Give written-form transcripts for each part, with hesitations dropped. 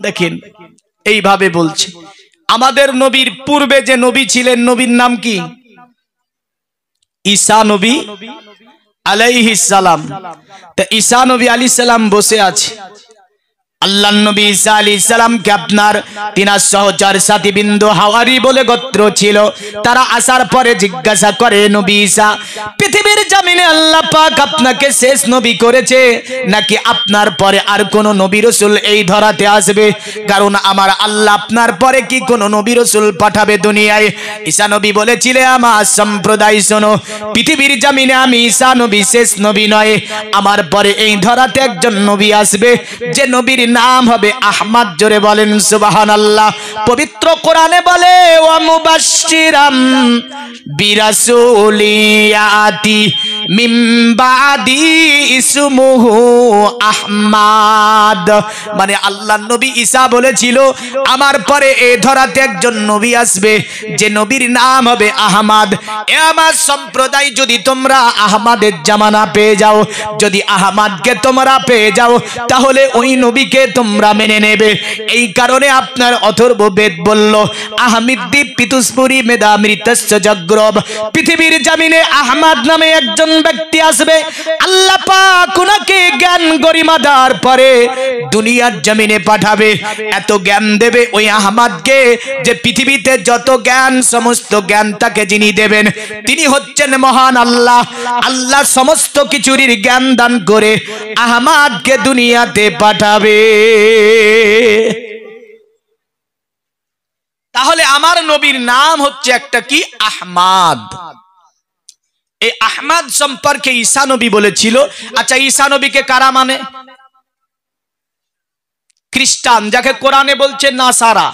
দেখেন এইভাবে বলছে আমাদের নবীর পূর্বে যে নবী ছিলেন নবীর নাম কি ঈসা নবী আলাইহিস সালাম। তা ঈসা নবী আলাইহিস সালাম বসে আছে আল্লাহ নবী ঈসা আলাইহিস সালামকে আপনার তিনার সহচর সাথী বিন্দু হাওয়ারি বলে গোত্র ছিল তারা আসার পরে জিজ্ঞাসা করে নবী ঈসা পৃথিবীর জমিনে আল্লাহ পাক আপনাকে শেষ নবী করেছে নাকি আপনার পরে আর কোন নবী রাসূল এই ধরাতে আসবে কারণ আমার আল্লাহ আপনার পরে কি কোন নবী রাসূল পাঠাবে দুনিয়ায়। ঈসা নবী বলেছিলেন আমার সম্প্রদায় শোনো পৃথিবীর জমিনে আমি ঈসা নবী শেষ নবী নয় আমার পরে এই ধরাতে একজন নবী আসবে যে নবীর নাম হবে আহমদ। জোরে বলেন সুবহানাল্লাহ। পবিত্র কোরআনে বলে ওয়া মুবাশশিরাম বিরাসূলিয়াতি মিন বাদি ইসমুহু আহমদ। মানে আল্লাহ নবী ঈসা বলেছিল আমার পরে এই ধরাতে একজন নবী আসবে যে নবীর নাম হবে আহমদ। এ আমার সম্প্রদায় যদি তোমরা আহমদের জামানা পেয়ে যাও যদি আহমদকে তোমরা পেয়ে যাও তাহলে ওই নবীকে তোমরা মেনে নেবে। এই কারণে আপনার অথর্ব বেদ বলল আহমিদ্দীপ পিতুসপুরি মেধামৃতস্য জগ্রব পৃথিবীর জমিনে আহমদ নামে একজন ব্যক্তি আসবে আল্লাহ পাক ওনাকে জ্ঞান গরিমা দেওয়ার পরে দুনিয়ার জমিনে পাঠাবে এত জ্ঞান দেবে ওই আহমদকে যে পৃথিবীতে যত জ্ঞান সমস্ত জ্ঞান তাকে যিনি দেবেন তিনি হচ্ছেন মহান আল্লাহ। আল্লাহ সমস্ত কিছুর জ্ঞান দান করে আহমদকে দুনিয়াতে পাঠাবে। তাহলে আমার নবীর নাম হচ্ছে একটা কি আহমদ। এই আহমদ সম্পর্কে ঈসা নবী বলেছিল। আচ্ছা ঈসা নবীকে কারা মানে? খ্রিস্টান যাকে কোরআনে বলছে নাসারা।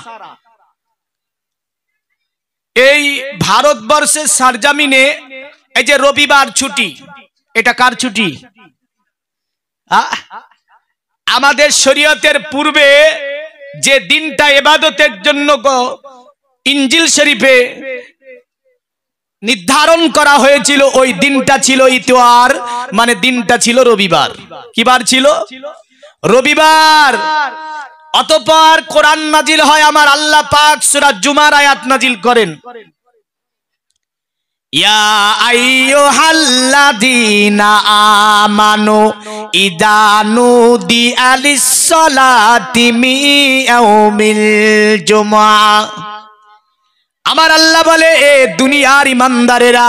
এই ভারতবর্ষের সরজমিনে এই যে রবিবার ছুটি এটা কার ছুটি? আমাদের শরীয়তের পূর্বে যে দিনটা ইবাদতের জন্য ইনজিল শরীফে নির্ধারণ করা হয়েছিল ওই দিনটা ছিল ইতওয়ার মানে দিনটা ছিল রবিবার। কি বার ছিল? রবিবার। অতঃপর কোরআন নাজিল হয় আমার আল্লাহ পাক সূরা জুমার আয়াত নাজিল করেন ইয়া আইয়ুহাল্লাযীনা আমানু ইযা নুদিয়া লিস-সালাতি মিন ইয়াউমিল জুমআহ। আমার আল্লাহ বলে এ দুনিয়ার ইমানদারেরা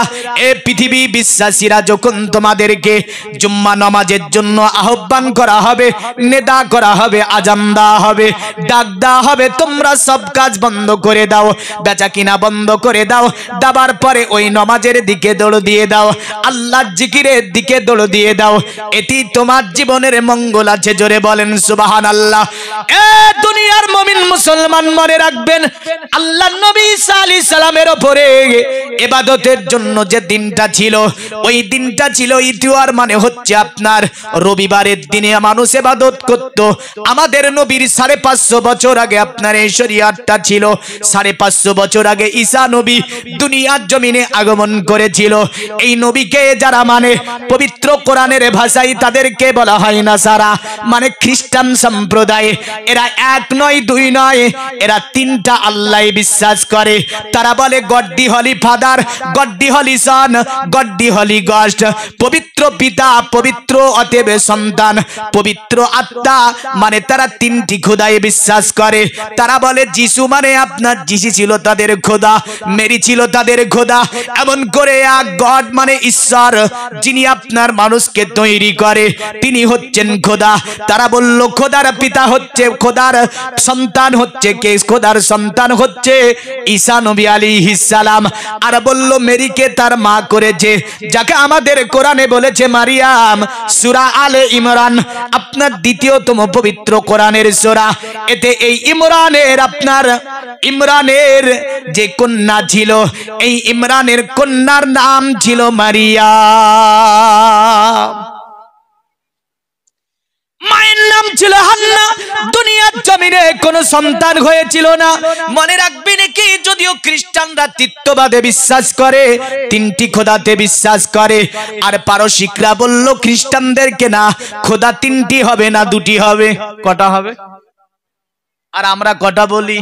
এ পৃথিবী বিশ্বাসীরা যখন তোমাদেরকে জুম্মা নামাজের জন্য আহ্বান করা হবে নেদা করা হবে আজান দেওয়া হবে ডাক দেওয়া হবে তোমরা সব কাজ বন্ধ করে দাও বেচা কিনা বন্ধ করে দাও দাবার পরে ওই নামাজের দিকে দৌড় দিয়ে দাও আল্লাহর জিকিরের দিকে দৌড় দিয়ে দাও এটি তোমার জীবনের মঙ্গল আছে। জোরে বলেন সুবহানাল্লাহ। এ দুনিয়ার মুমিন মুসলমান মনে রাখবেন আল্লাহর নবী ঈসা আলাইহিস সালামের উপরে ইবাদতের জন্য যে দিনটা ছিল ওই দিনটা ছিল ইতওয়ার মানে হচ্ছে আপনার রবিবারের দিনে মানুষ ইবাদত করত। আমাদের নবীর 550 বছর আগে আপনার এই শরীয়তটা ছিল। 550 বছর আগে ঈসা নবী দুনিয়ার জমিনে আগমন করেছিল। এই নবীকে যারা মানে পবিত্র কোরআনের ভাষায় তাদেরকে বলা হয় নাসারা মানে খ্রিস্টান সম্প্রদায়। এরা এক নয় দুই নয় এরা তিনটা আল্লাহ বিশ্বাস করে। তারা বলে গড দি হলি ফাদার গড দি হলি সন গড দি হলি গস্ট। পবিত্র পিতা পবিত্র অতএব সন্তান পবিত্র আত্মা মানে তারা তিনটি খোদায় বিশ্বাস করে। তারা বলে যিশু মানে আপনার যিশু ছিল তাদের খোদা মেরি ছিল তাদের খোদা এমন করে এক গড মানে ঈশ্বর যিনি আপনার মানুষকে তৈরি করে তিনি হচ্ছেন খোদা। তারা বলল খোদার পিতা হচ্ছে খোদার সন্তান হচ্ছে কে? খোদার সন্তান হচ্ছে ঈসা নবী আলাইহিস সালাম। আর বলল মেরিকে তার মা করেছে যাকে আমাদের কোরআনে বলেছে মারিয়াম। সূরা আলে ইমরান আপনার দ্বিতীয়তম পবিত্র কোরআনের সূরা। এতে এই ইমরানের আপনার ইমরানের যে কন্যা ছিল এই ইমরানের কন্যার নাম ছিল মারিয়াম। মায়ের নাম ছিল হান্না। দুনিয়ার জমিনে কোনো সন্তান হয়েছিল না। মনে রাখবেন কি যদিও খ্রিস্টানরা তৃত্ববাদে বিশ্বাস করে তিনটি খোদাতে বিশ্বাস করে আর পারসিকরা বলল খ্রিস্টানদেরকে না খোদা তিনটি হবে না দুটি হবে। কটা হবে? আর আমরা কটা বলি?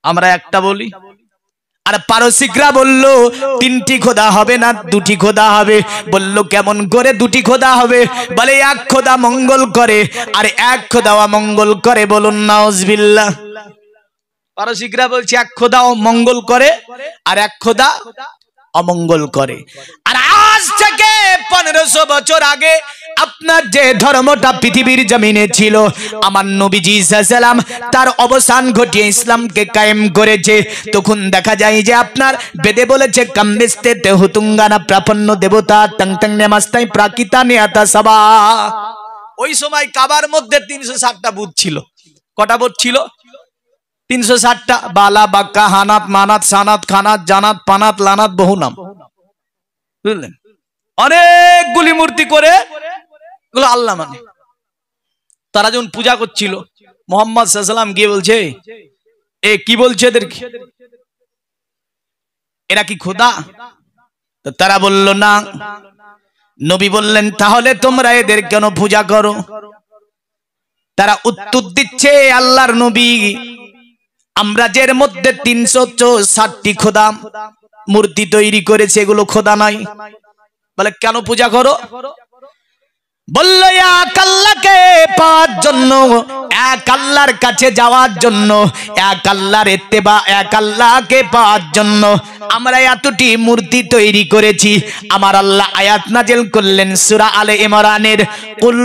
আমরা একটা বলি। আর পারসিকরা বলল তিনটি খোদা হবে না, দুটি খোদা হবে। বলল কেমন করে দুটি খোদা হবে? বলে এক খোদা মঙ্গল করে আর এক খোদা অমঙ্গল করে। বলুন নাউজুবিল্লাহ। পারসিকরা বলছে এক খোদা মঙ্গল করে আর এক খোদা অমঙ্গল করে। আর আজ থেকে 1500 বছর আগে আপনার যে ধর্মটা পৃথিবীর জমিনে ছিল, আমার নবীজি সাল্লাল্লাহু আলাইহি সাল্লাম তার অবসান ঘটিয়ে ইসলামকে কায়েম করেছে। তখন দেখা যায় যে আপনার বেদে বলেছে কাম্বিস্তে তেহুতুঙ্গানা প্রাপন্ন দেবতা টং টং নেমাস্তাই প্রাকিতা নিয়াতা সবা। ওই সময় কাবার মধ্যে 360টা বুত ছিল। কটা বুত ছিল? 360টা। বালা বাক্কা হানাত মানাত সানাত খানাত জানাত পানাত লানাত, বহু নাম, বুঝলেন? অনেকগুলি মূর্তি করে এগুলো আল্লাহ মানে। তারা যখন পূজা করছিল, মুহাম্মদ সাল্লাল্লাহু আলাইহি ওয়াসাল্লাম গিয়ে বলছে এ কি বলছে এদেরকে, এরা কি খোদা? তো তারা বলল না। নবী বললেন তাহলে তোমরা এদের কেন পূজা করো? তারা উত্তর দিচ্ছে আল্লাহর নবী, আমরা যের মধ্যে 360টি খোদা মূর্তি তৈরি করেছে, এগুলো খোদা নাই। বলে কেন পূজা করো? বলল এক আল্লাহকে পাওয়ার জন্য, এক আল্লাহর কাছে যাওয়ার জন্য, এক আল্লাহর ইত্তেবা, এক আল্লাহকে পাওয়ার জন্য আমরা এতটি মূর্তি তৈরি করেছি। আমার আল্লাহ আয়াত নাযিল করলেন সূরা আলে ইমরানের, কুল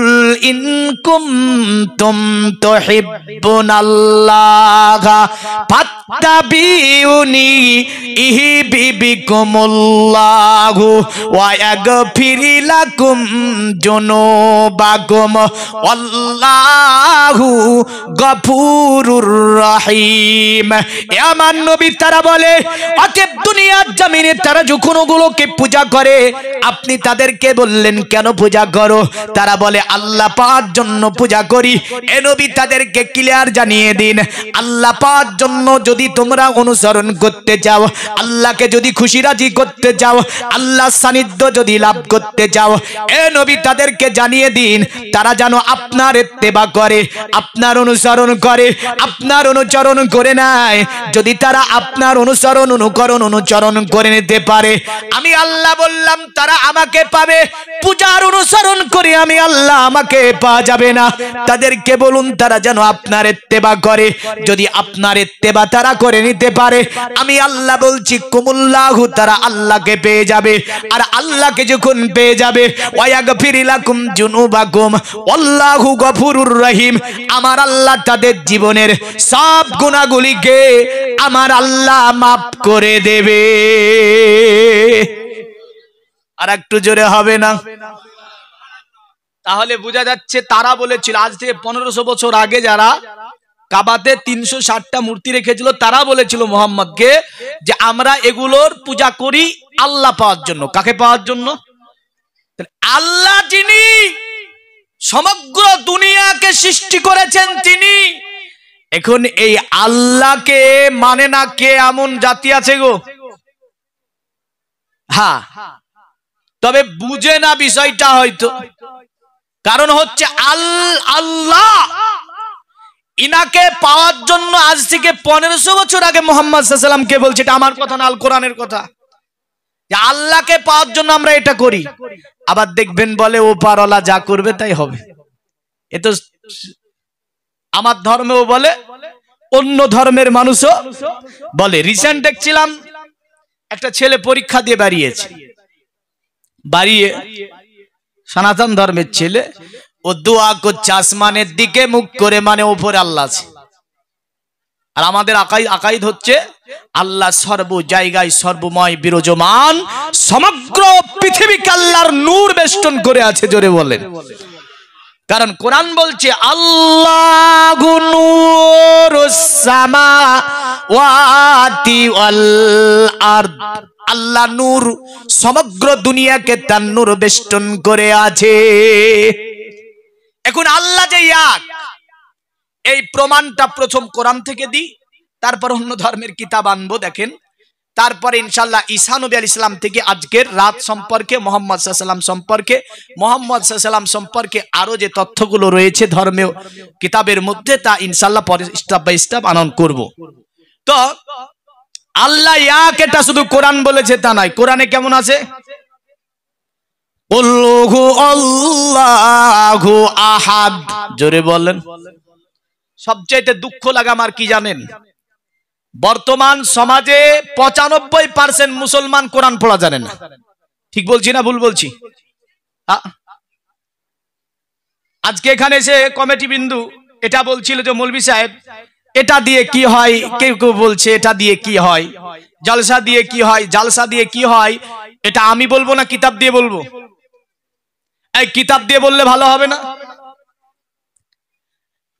ইন কুনতুম তুহিব্বুনাল্লাহা ফাত্তাবিউনি ইহবিবিকুমুল্লাহু ওয়া ইয়াগফির লাকুম যুনুবাকুম আল্লাহু গফুরুর রহিম। এ আমার নবী, তারা বলে অতএব দুনিয়ার জমিনে তারা যখন ওগুলোকে পূজা করে, আপনি তাদেরকে বললেন কেন পূজা করো? তারা বলে আল্লাহ পাওয়ার জন্য পূজা করি। এ নবী তাদেরকে ক্লিয়ার জানিয়ে দিন, আল্লাহ পাওয়ার জন্য যদি তোমরা অনুসরণ করতে চাও, আল্লাহকে যদি খুশি রাজি করতে চাও, আল্লাহর সান্নিধ্য যদি লাভ করতে চাও, এ নবী তাদেরকে জানিয়ে দিন তারা যেন আপনার ইত্তেবা করে, আপনার অনুসরণ করে, আপনার অনুচরণ করে নেয়। যদি তারা আপনার অনুচরণ করে নিতে পারে, আমি আল্লাহ বললাম তারা আমাকে পাবে। পূজার অনুসরণ করে আমি আল্লাহ আমাকে পাওয়া যাবে না। তাদেরকে বলুন তারা যেন আপনার ইত্তেবা করে। যদি আপনার ইত্তেবা তারা করে নিতে পারে, আমি আল্লাহ বলছি কুমুল্লাহু, তারা আল্লাহকে পেয়ে যাবে। আর আল্লাহকে যখন পেয়ে যাবে, ওয়ায়াগফির লাকুম যুনুবাকুম আল্লাহু গফুরুর রহিম, আমার আল্লাহ তাদের জীবনের সব গুনাহগুলিকে আমার আল্লাহ মাফ করে দেবে। আর একটু জোরে হবে না? তাহলে বোঝা যাচ্ছে তারা বলেছিল আজ থেকে 1500 বছর আগে যারা কাবাতে 360টা মূর্তি রেখেছিল, তারা বলেছিল মুহাম্মদকে যে আমরা এগুলোর পূজা করি আল্লাহ পাওয়ার জন্য। কাকে পাওয়ার জন্য? আল্লাহ যিনি সমগ্র দুনিয়াকে সৃষ্টি করেছেন তিনি। এখন এই আল্লাহকে মানে না কে এমন জাতি আছে গো? হ্যাঁ, তবে বুঝে না বিষয়টা হয়তো। কারণ হচ্ছে আল্লাহ ইনাকে পাওয়ার জন্য আজ থেকে 1500 বছর আগে মুহাম্মদ সাল্লাল্লাহু আলাইহি ওয়াসাল্লামকে বলছে, এটা আমার কথা না, আল কোরআনের কথা, যে আল্লাহকে পাওয়ার জন্য আমরা এটা করি। আবার দেখবেন বলে ও পারওয়ালা যা করবে তাই হবে। এ তো আমার ধর্মেও বলে, অন্য ধর্মের মানুষও বলে। রিসেন্ট দেখছিলাম একটা ছেলে পরীক্ষা দিয়ে বাড়িয়ে সনাতন ধর্মের ছেলে, ও দোয়া করছে আসমানের দিকে মুখ করে, মানে উপরে আল্লাহ আছে। আর আমাদের আকাইদ হচ্ছে আল্লাহ সর্ব জায়গায় সর্বময় বিরাজমান, সমগ্র পৃথিবীকে আল্লাহর নূর বেষ্টন করে আছে। জোরে বলেন। কারণ কোরআন বলছে আল্লাহু নূরুস সামাওয়াতি ওয়াল আরদ, আল্লাহ নূর সমগ্র দুনিয়াকে তার নূর বেষ্টন করে আছে। এখন আল্লাহ যে এক, এই প্রমাণটা প্রথম কোরআন থেকে দিই, তারপর অন্য ধর্মের কিতাব আনবো। দেখেন তারপরে ইনশাআল্লাহ ঈসা নবী আলাইহিস সালাম থেকে আজকের রাত সম্পর্কে, মুহাম্মদ সাল্লাল্লাহু আলাইহি ওয়াসাল্লাম সম্পর্কে, মুহাম্মদ সাল্লাল্লাহু আলাইহি ওয়াসাল্লাম সম্পর্কে আরো যে তথ্যগুলো রয়েছে ধর্মীয় কিতাবের মধ্যে, তা ইনশাআল্লাহ পরে স্টেপ বাই স্টেপ আনয়ন করব। তো আল্লাহ এক, এটা শুধু কোরআন বলেছে তা নয়। কোরআনে কেমন আছে? আল্লাহু আল্লাহু আহাদ, জোরে বলেন। সবচেয়ে দুঃখ লাগা আমার কি জানেন? বর্তমান সমাজে 95% মুসলমান কোরআন পড়া জানে না। ঠিক বলছি না ভুল বলছি? আজকে এখানে এসে কমিটি বিন্দু এটা বলছিল যে মৌলভী সাহেব এটা দিয়ে কি হয়, কেউ কেউ বলছে এটা দিয়ে কি হয়, জলসা দিয়ে কি হয়, জালসা দিয়ে কি হয়। এটা আমি বলবো না কিতাব দিয়ে বলবো? এই কিতাব দিয়ে বললে ভালো হবে না?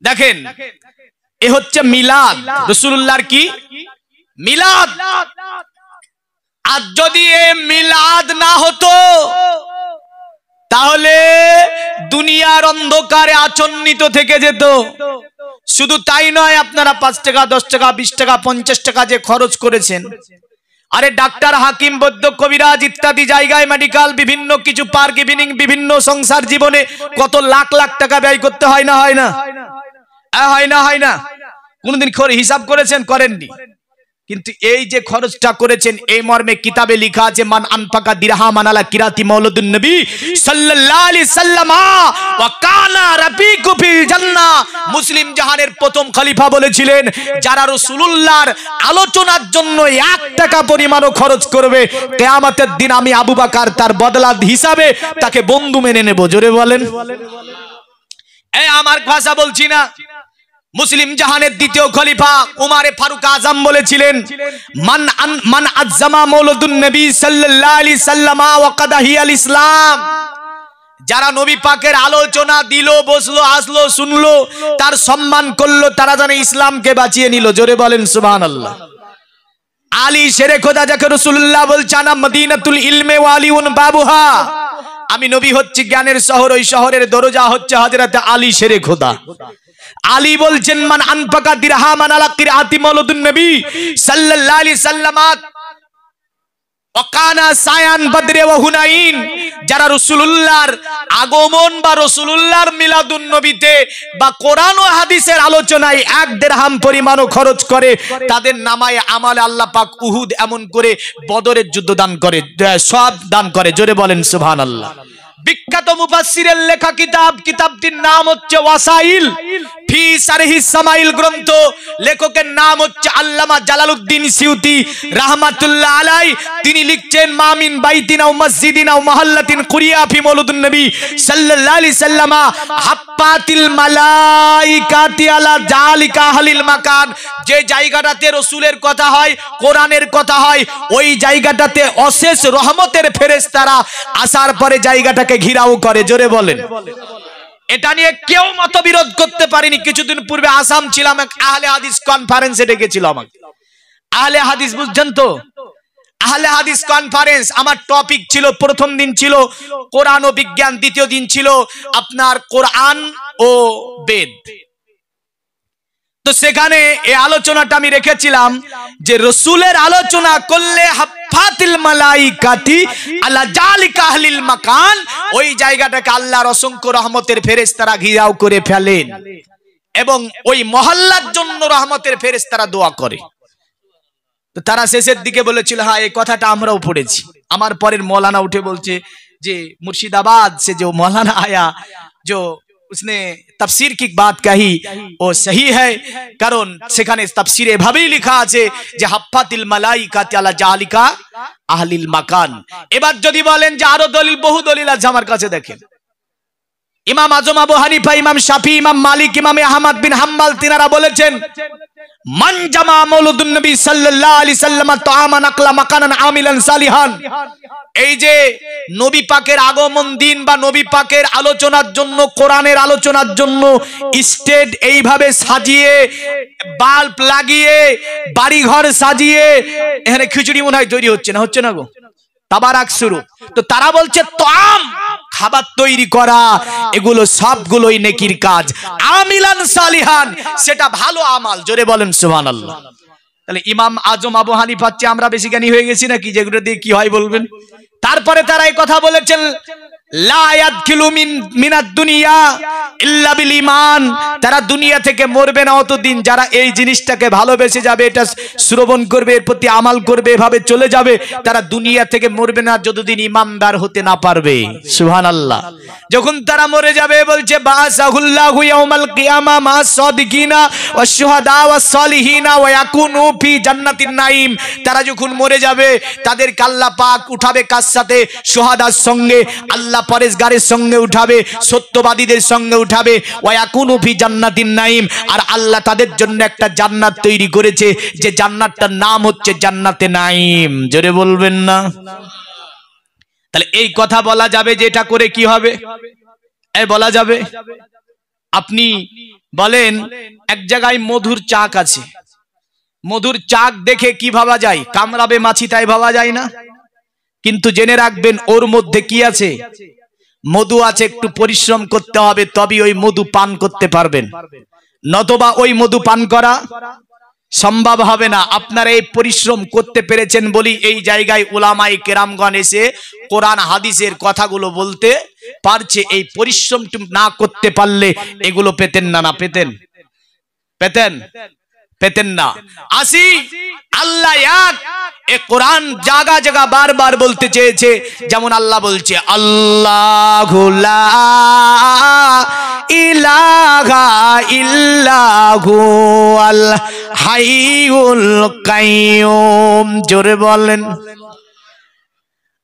দেখেন, এ হচ্ছে মিলাদ, রাসূলুল্লাহর কি মিলাদ। আর যদি এ মিলাদ না হতো তাহলে দুনিয়ার অন্ধকারে আচ্ছন্নিত থেকে যেত। শুধু তাই নয়, আপনারা 5 টাকা 10 টাকা 20 টাকা 50 টাকা যে খরচ করেছেন, আরে ডাক্তার, হাকিম, বৈদ্য, কবিরাজ ইত্যাদি জায়গায়, মেডিকেল, বিভিন্ন কিছু পার্ক, ইভিনিং, বিভিন্ন সংসার জীবনে কত লাখ লাখ টাকা ব্যয় করতে হয় না? হয় না? হয় না? কোনদিন হিসাব করেছেন? করেননি। কিন্তু এই যে খরচটা করেছেন, এই মর্মে কিতাবে লেখা আছে, মান আনফাকা দিরহামান আলা কিরাতি মাওলাদুন নবী সাল্লাল্লাহু আলাইহি সাল্লাম ওয়া কানা রাফিকু ফিল জান্নাহ। মুসলিম জাহানের প্রথম খলিফা বলেছিলেন, যারা রাসূলুল্লাহর আলোচনার জন্য 1 টাকা পরিমাণও খরচ করবে, কিয়ামতের দিন আমি আবু বকর তার বদলা হিসাবে তাকে বন্ধু মেনে নেব। জোরে বলেন। এই আমার ভাষা বলছি না। মুসলিম জাহানের দ্বিতীয় খলিফা উমারে ফারুক আজম বলেছিলেন, মান আজ্জামা মাওলাদুন নবী সাল্লাল্লাহু আলাইহি সাল্লাম ওয়া কাদাহিয়াল ইসলাম। যারা নবী পাকের আলোচনা দিল, বসলো, আসলো, শুনলো, তার সম্মান করলো, তারা যেন ইসলামকে বাঁচিয়ে নিল। জোরে বলেন সুবহানাল্লাহ। আলী শেরে খোদা, যাকে রাসূলুল্লাহ বলছেন মদিনাতুল ইলমে ওয়া আলিউন বাবুহা, আমি নবী হচ্ছি জ্ঞানের শহর, ওই শহরের দরজা হচ্ছে হযরত আলী শেরে খোদা। আলী বলছেন, মান আনফাকা দিরহামান আলা কিরাতি মাওলাদুন নবী সাল্লাল্লাহু আলাইহি সাল্লাম ওয়া কানা সায়ান বদরে ওয়া হুনাইন। যারা রাসূলুল্লাহর আগমন বা রাসূলুল্লাহর মিলাদুন নবীতে বা কোরআন ও হাদিসের আলোচনায় 1 দিরহাম পরিমাণও খরচ করে, তাদের নামায় আমালে আল্লাহ পাক উহুদ এমন করে বদরের যুদ্ধ দান করে, সব দান করে। জোরে বলেন সুবহানাল্লাহ। বিখ্যাত মুফাসসিরের লেখা কিতাব, কিতাবটির নাম হচ্ছে ওয়াসাইল ফি শারহিস সামাইল গ্রন্থ। লেখকের নাম হচ্ছে আল্লামা জালালউদ্দিন সিউতি রাহমাতুল্লাহ আলাইহি। তিনি লিখছেন, মামিন বাইতিন আও মসজিদিন আও মহল্লাতিন কুরিয়া ফি মাওলাদুন নবী সাল্লাল্লাহু আলাইহি সাল্লাম হাফাতিল মালাইকাতি আলা জালিকা আহলিল মাকান। যে জায়গাটাতে রাসূলের কথা হয়, কোরআনের কথা হয়, ওই জায়গাটাতে অশেষ রহমতের ফেরেশতারা আসার পরে জায়গাটাকে ঘিরাও করে। জোরে বলেন। এটা নিয়ে কেউ মতবিরোধ করতে পারেনি। কিছুদিন পূর্বে আসাম ছিলাম, এক আহলে হাদিস কনফারেন্সে ডেকেছিল আমাকে। আহলে হাদিস বুঝছেন তো? আহলে হাদিস কনফারেন্স। আমার টপিক ছিল, প্রথম দিন ছিল কোরআন ও বিজ্ঞান, দ্বিতীয় দিন ছিল আপনার কোরআন ও বেদ। তো সেখানে এই আলোচনাটা আমি রেখেছিলাম যে রাসূলের আলোচনা করলে হাফাতিল মালাইকাতি আলা জালিকা আহলিল মাকান, ওই জায়গাটাকে আল্লাহর অসংখ্য রহমতের ফেরেশতারা ঘিরাও করে ফেলেন এবং ওই মহল্লার জন্য রহমতের ফেরেশতারা দোয়া করে। তো তারা শেষের দিকে বলেছিল, হ্যাঁ এই কথাটা আমরাও পড়েছি। আমার পরের মৌলানা উঠে বলছে যে मुर्शिदाबाद से जो मौलाना आया, जो उसने तफसीर की बात कही वो सही है, कारण সেখানে তাফসীরে এভাবেই লেখা আছে যে হাফাতিল মালাইকাতি আলা জালিকা আহলিল মাকান। এবার যদি বলেন যে আরো দলিল, বহু দলিল আছে আমার কাছে, দেখেন ইমাম আজম আবু হানিফা, ইমাম শাফি, ইমাম মালিক, ইমাম আহমদ বিন হাম্বল তিনারা বলেছেন, মান জামা মাওলাদুন নবী সাল্লাল্লাহু আলাইহি সাল্লাম তাআমান আকলা মাকানান আমিলান সালিহান। এই যে নবী পাকের আগমন দিন বা নবী পাকের আলোচনার জন্য, কোরআনের আলোচনার জন্য স্টেজ এইভাবে সাজিয়ে, বাল্ব লাগিয়ে, বাড়িঘর সাজিয়ে, এখানে খিচুড়ি মনে হয় তৈরি হচ্ছে না? হচ্ছে না গো? তাবারাক শুরু। তো তারা বলছে তাম, খাবার তৈরি করা, এগুলো সবগুলোই নেকির কাজ। আমিলান সালিহান, সেটা ভালো আমাল। জোরে বলেন সুবহানাল্লাহ। তাহলে ইমাম আজম আবু হানিফার চেয়ে আমরা বেশি জ্ঞানী হয়ে গেছি নাকি? যেগুলো দিয়ে কি হয় বলবেন। তারপরে তারা এই কথা বলেছেন, লা ইয়াদখিলু মিনাদ দুনিয়া ইল্লা বিল ঈমান, তারা দুনিয়া থেকে মরবে না অতদিন যারা এই জিনিসটাকে ভালোবেসে যাবে, এটা শ্রবণ করবে, এর প্রতি আমল করবে, এভাবে চলে যাবে, তারা দুনিয়া থেকে মরবে না যতদিন ইমানদার হতে না পারবে। সুবহানাল্লাহ। যখন তারা মরে যাবে বলছে বাসাহুল্লাহু ইয়াউমাল কিয়ামা মা সাদিকিনা ওয়াশ শুহাদা ওয়াস সালিহিনা ওয়া ইয়াকুনু ফি জান্নাতিন নাঈম। তারা যখন মরে যাবে তাদেরকে আল্লাহ পাক উঠাবে কার সাথে? শুহাদার সঙ্গে, আল্লাহ পরেশগারের সঙ্গে উঠাবে, সত্যবাদীদের সঙ্গে উঠাবে। ওয়া ইয়াকুনু ফি জান্নাতিন নাঈম, আর আল্লাহ তাদের জন্য একটা জান্নাত তৈরি করেছে, যে জান্নাতটার নাম হচ্ছে জান্নাতে নাঈম। জোরে বলবেন না? তাহলে এই কথা বলা যাবে যে এটা করে কি হবে? এই বলা যাবে? আপনি বলেন এক জায়গায় মধুর চাক আছে, মধুর চাক দেখে কি ভাবা যায়? কামড়াবে মাছি, তাই ভাবা যায় না? কিন্তু জেনে রাখবেন ওর মধ্যে কি আছে? মধু আছে। একটু পরিশ্রম করতে হবে তবেই ওই মধু পান করতে পারবেন, নতবা ওই মধু পান করা সম্ভব হবে না। আপনারা এই পরিশ্রম করতে পেরেছেন বলি এই জায়গায় উলামায়ে কেরামগণ এসে কোরআন হাদিসের কথাগুলো বলতে পারছে। এই পরিশ্রম না করতে পারলে এগুলো পেতেন না। না পেতেন? পেতেন? পেতেন না। আসি আল্লাহ এক, এ কোরআন জায়গা জায়গা বারবার বলতে চেয়েছে। যেমন আল্লাহ বলছে আল্লাহু লা ইলাহা ইল্লাহু আল হাইয়ুল কাইয়ুম। জোরে বলেন।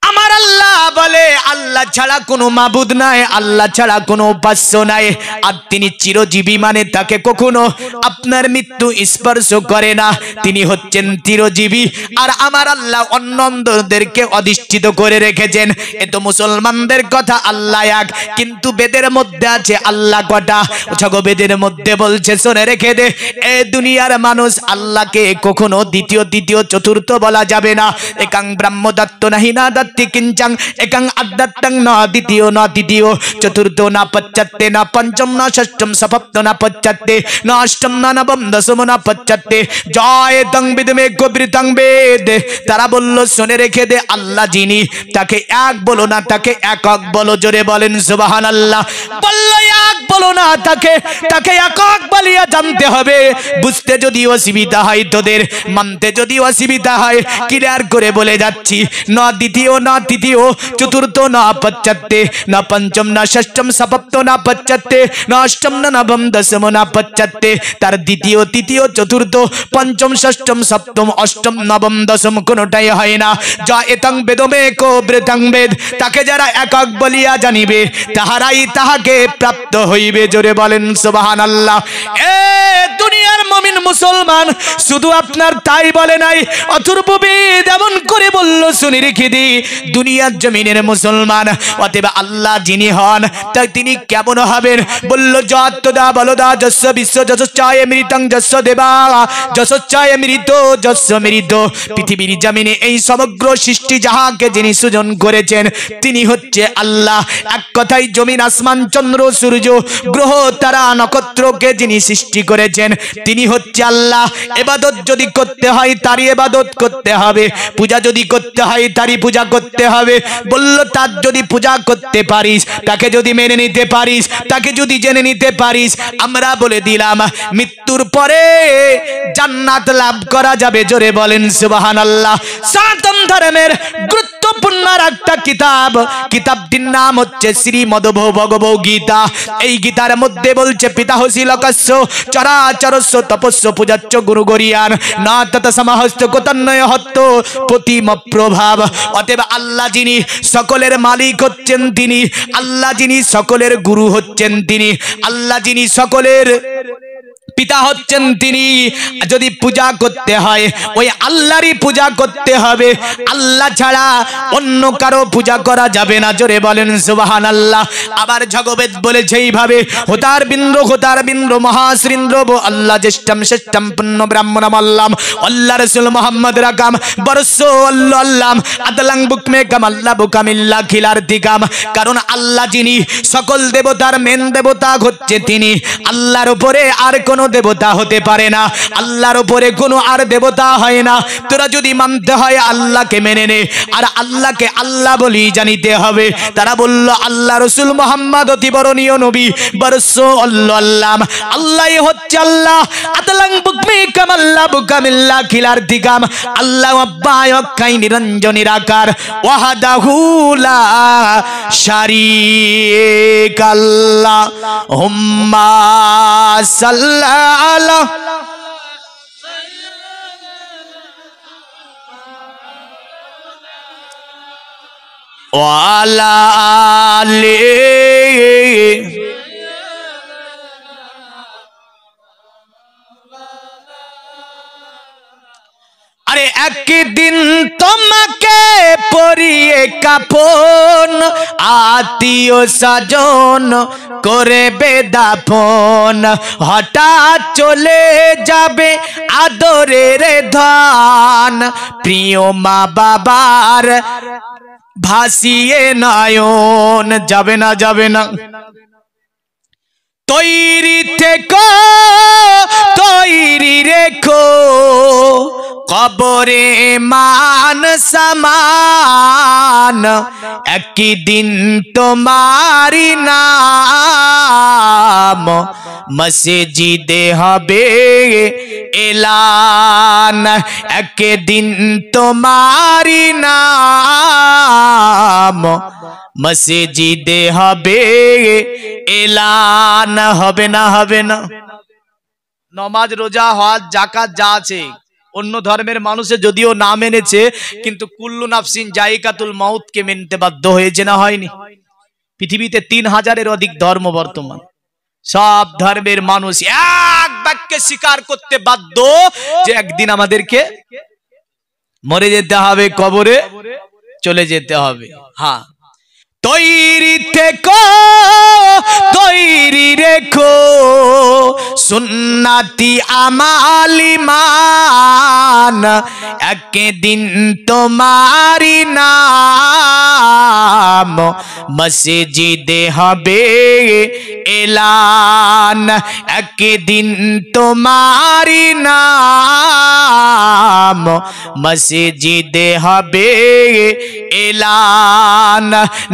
আমার আল্লাহ বলে আল্লাহ ছাড়া কোনো মাবুদ নাই, আল্লাহ ছাড়া কোনো উপাস্য নাই, আর তিনি চিরজীবী, মানে তাকে কখনো আপনার মৃত্যু স্পর্শ করে না। তিনি হচ্ছেন চিরজীবী। আর আমার আল্লাহ অন্যদেরকে অধিষ্ঠিত করে রেখেছেন। এ তো মুসলমানদের কথা, আল্লাহ এক, কিন্তু বেদের মধ্যে আছে আল্লাহ কটা? বেদের মধ্যে বলছে শুনে রেখে দে, এ দুনিয়ার মানুষ আল্লাহকে কখনো দ্বিতীয় তৃতীয় চতুর্থ বলা যাবে না। একাং ব্রহ্মদত্ত নাহি না দত্ত কিঞ্চং একাং আদ্যাত্তং না দ্বিতীয় না তৃতীয় চতুর্থ না পঞ্চমে না পঞ্চম না ষষ্ঠম সপ্তম না পঞ্চমে না অষ্টম না নবম দশম না পঞ্চমে জয় তং বিদমে কবিরতং বেদ। তারা বলল শুনে রেখে দে, আল্লাহ যিনি তাকে এক বলো না, তাকে একক বলো। জোরে বলেন সুবহানাল্লাহ। বলল এক বলো না, তাকে একক বলিয়া জানতে হবে। বুঝতে যদি অসুবিধা হয় তোদের, মানতে যদি অসুবিধা হয়, ক্লিয়ার করে বলে যাচ্ছি, না দ্বিতীয় না তৃতীয় চতুর্থ না পঞ্চমে না পঞ্চম না ষষ্ঠম সপ্তম না পঞ্চমে না অষ্টম না নবম দশম না পঞ্চমে, তার দ্বিতীয় তৃতীয় চতুর্থ পঞ্চম ষষ্ঠম সপ্তম অষ্টম নবম দশম কোনটাই হয় না। যা এতং বেদমে কো বৃতং বেদ, তাকে যারা একক বলিয়া জানিবে তাহারাই তাহাকে প্রাপ্ত হইবে। জোরে বলেন সুবহানাল্লাহ। এ দুনিয়ার মুমিন মুসলমান শুধু আপনার তাই বলে নাই, অথর্ববেদ এমন করে বলল শুনে রেখে দি, দুনিয়ার জমিনের মুসলমান অতএব আল্লাহ যিনি হন তাই তিনি কেমন হবেন? বলল যতদা বলদা যস্য বিশ্ব যশশ্চায় মৃতং যস্য দেবা যশশ্চায় মৃত যস্য মৃত। পৃথিবীর জমিনে এই সমগ্র সৃষ্টি যাহাকে যিনি সৃজন করেছেন তিনি হচ্ছে আল্লাহ। এক কথায় জমিন আসমান চন্দ্র সূর্য গ্রহ তারা নক্ষত্রকে যিনি সৃষ্টি করেছেন তিনি হচ্ছে আল্লাহ। ইবাদত যদি করতে হয় তারই ইবাদত করতে হবে, পূজা যদি করতে হয় তারই পূজা করতে হবে। বলল তার যদি পূজা করতে পারিস, তাকে যদি মেনে নিতে পারিস, তাকে যদি জেনে নিতে পারিস, আমরা বলে দিলাম মৃত্যুর পরে জান্নাত লাভ করা যাবে। জোরে বলেন সুবহানাল্লাহ। সনাতন ধর্মের গুরুত্বপূর্ণ একটা কিতাবটির নাম হচ্ছে শ্রীমদ্ ভগবদ্ গীতা। এই গীতার মধ্যে বলছে পিতা হসি লোকস্য চরাচরস্য তপস্য পূজাচ্চ গুরু গরিয়ান না তত সমাহস্ত কোতন্নয় হত্ত প্রতিম প্রভাব। অতএব আল্লাহ যিনি সকলের মালিক হচ্ছেন তিনি, আল্লাহ যিনি সকলের গুরু হচ্ছেন তিনি, আল্লাহ যিনি সকলের পিতা হচ্ছেন তিনি। যদি পূজা করতে হয় ওই আল্লাহরই পূজা করতে হবে, আল্লাহ ছাড়া অন্য কারো পূজা করা যাবে না। জোরে বলেন সুবহানাল্লাহ। আবার জগবেদ বলেছে এইভাবে হোতার বিন্দ্র মহাশ্রীন্দ্র আল্লাহ জ্যেষ্ঠম শ্রেষ্ঠম পুণ্য ব্রাহ্মণম আল্লাম আল্লাহ রসুল মোহাম্মদ রাকাম বরস আল্লাম আদলাং বুকমে কাম আল্লাহ বুকামিল্লা খিলার দিকাম। কারণ আল্লাহ যিনি সকল দেবতার মেন দেবতা হচ্ছে তিনি, আল্লাহর উপরে আর কোনো দেবতা হতে পারে না, আল্লাহর উপরে কোনো আর দেবতা হয় না। তোরা যদি মানতে হয় আল্লাহকে মেনে নে, আর আল্লাহকে আল্লাহ বলি জানিতে হবে। তারা বলল আল্লাহ রসুল মোহাম্মদ অতি বরণীয় নবী, বরসাল্লাম, আল্লাহ হচ্ছে আল্লাহ। আতলাং বুকমি কামাল্লা বুকামিল্লা খিলার দিগাম, আল্লাহ আব্বায়কাই নিরঞ্জন নিরাকার, ওয়াহাদাহু লা শারীকা হুম্মা সাল্লাল্লাহু ওয়ালা আলিহি। আরে একদিন তোমাকে পরিয়ে কাফন, আত্মীয় স্বজন করে বেদাফন, হঠাৎ চলে যাবে আদরের ধন, প্রিয় মা বাবার ভাসিয়ে নয়ন। যাবে না, যাবে না। তৈরি থেকো, তৈরি রেখো, কবরে মান সমান, একদিন তোমারি নাম মসজিদে হবে এলান, একদিন তোমারি নাম মসজিদে হবে এলান। হবে না, হবে না। নমাজ রোজা হজ যাকাত যা আছে অন্য ধর্মের মানুষে যদিও না মেনেছে, কিন্তু কুল্লু নাফসিন জায়কাতুল মাউতকে মেনতে বাধ্য হয়েছে, না হয়নি? পৃথিবীতে 3000-এর অধিক ধর্ম বর্তমান। সব ধর্মের মানুষ এক বাক্যে স্বীকার করতে বাধ্য যে একদিন আমাদেরকে মরে যেতে হবে, কবরে চলে যেতে হবে। হ্যাঁ, তৈরি থেকো, তৈরি রেখো, সুন্নতি আমালি মান, একদিন তোমারি নাম মসজিদে হবে এলান, একদিন তোমারি নাম মসজিদে হবে এলান।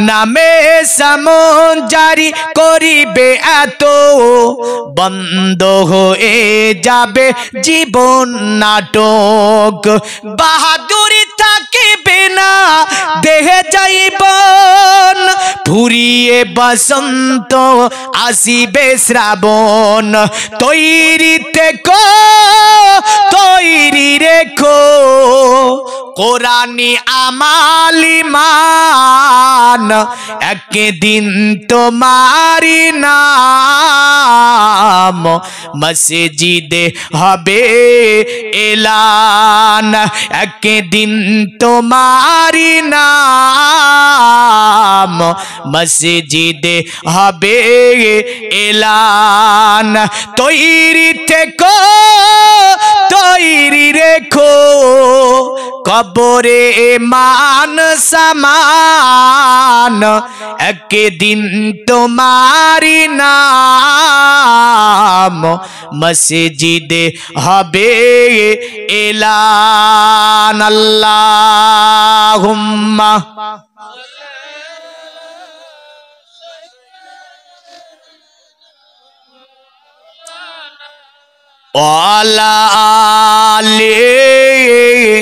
নামে সামন জারি করিবে এত, বন্ধ হয়ে যাবে জীবন নাটক, বাহাদুরি থাকিবে না দেহে যাইবন, ফুরিয়ে বসন্ত আসিবে শ্রাবণ, তৈরি থেকো, তৈরি রেখো, কোরআনি আমালি মান, একদিন তোমারি নাম মসজিদে হবে এলান, একদিন তোমারি নাম মসজিদে হবে এলান। তৈরি থেকো, তৈরি রেখো, কবরে মান সমান, একদিন তোমারি নাম মসজিদে হবে এলান। আল্লাহুম্মা ওয়ালা আলিহি।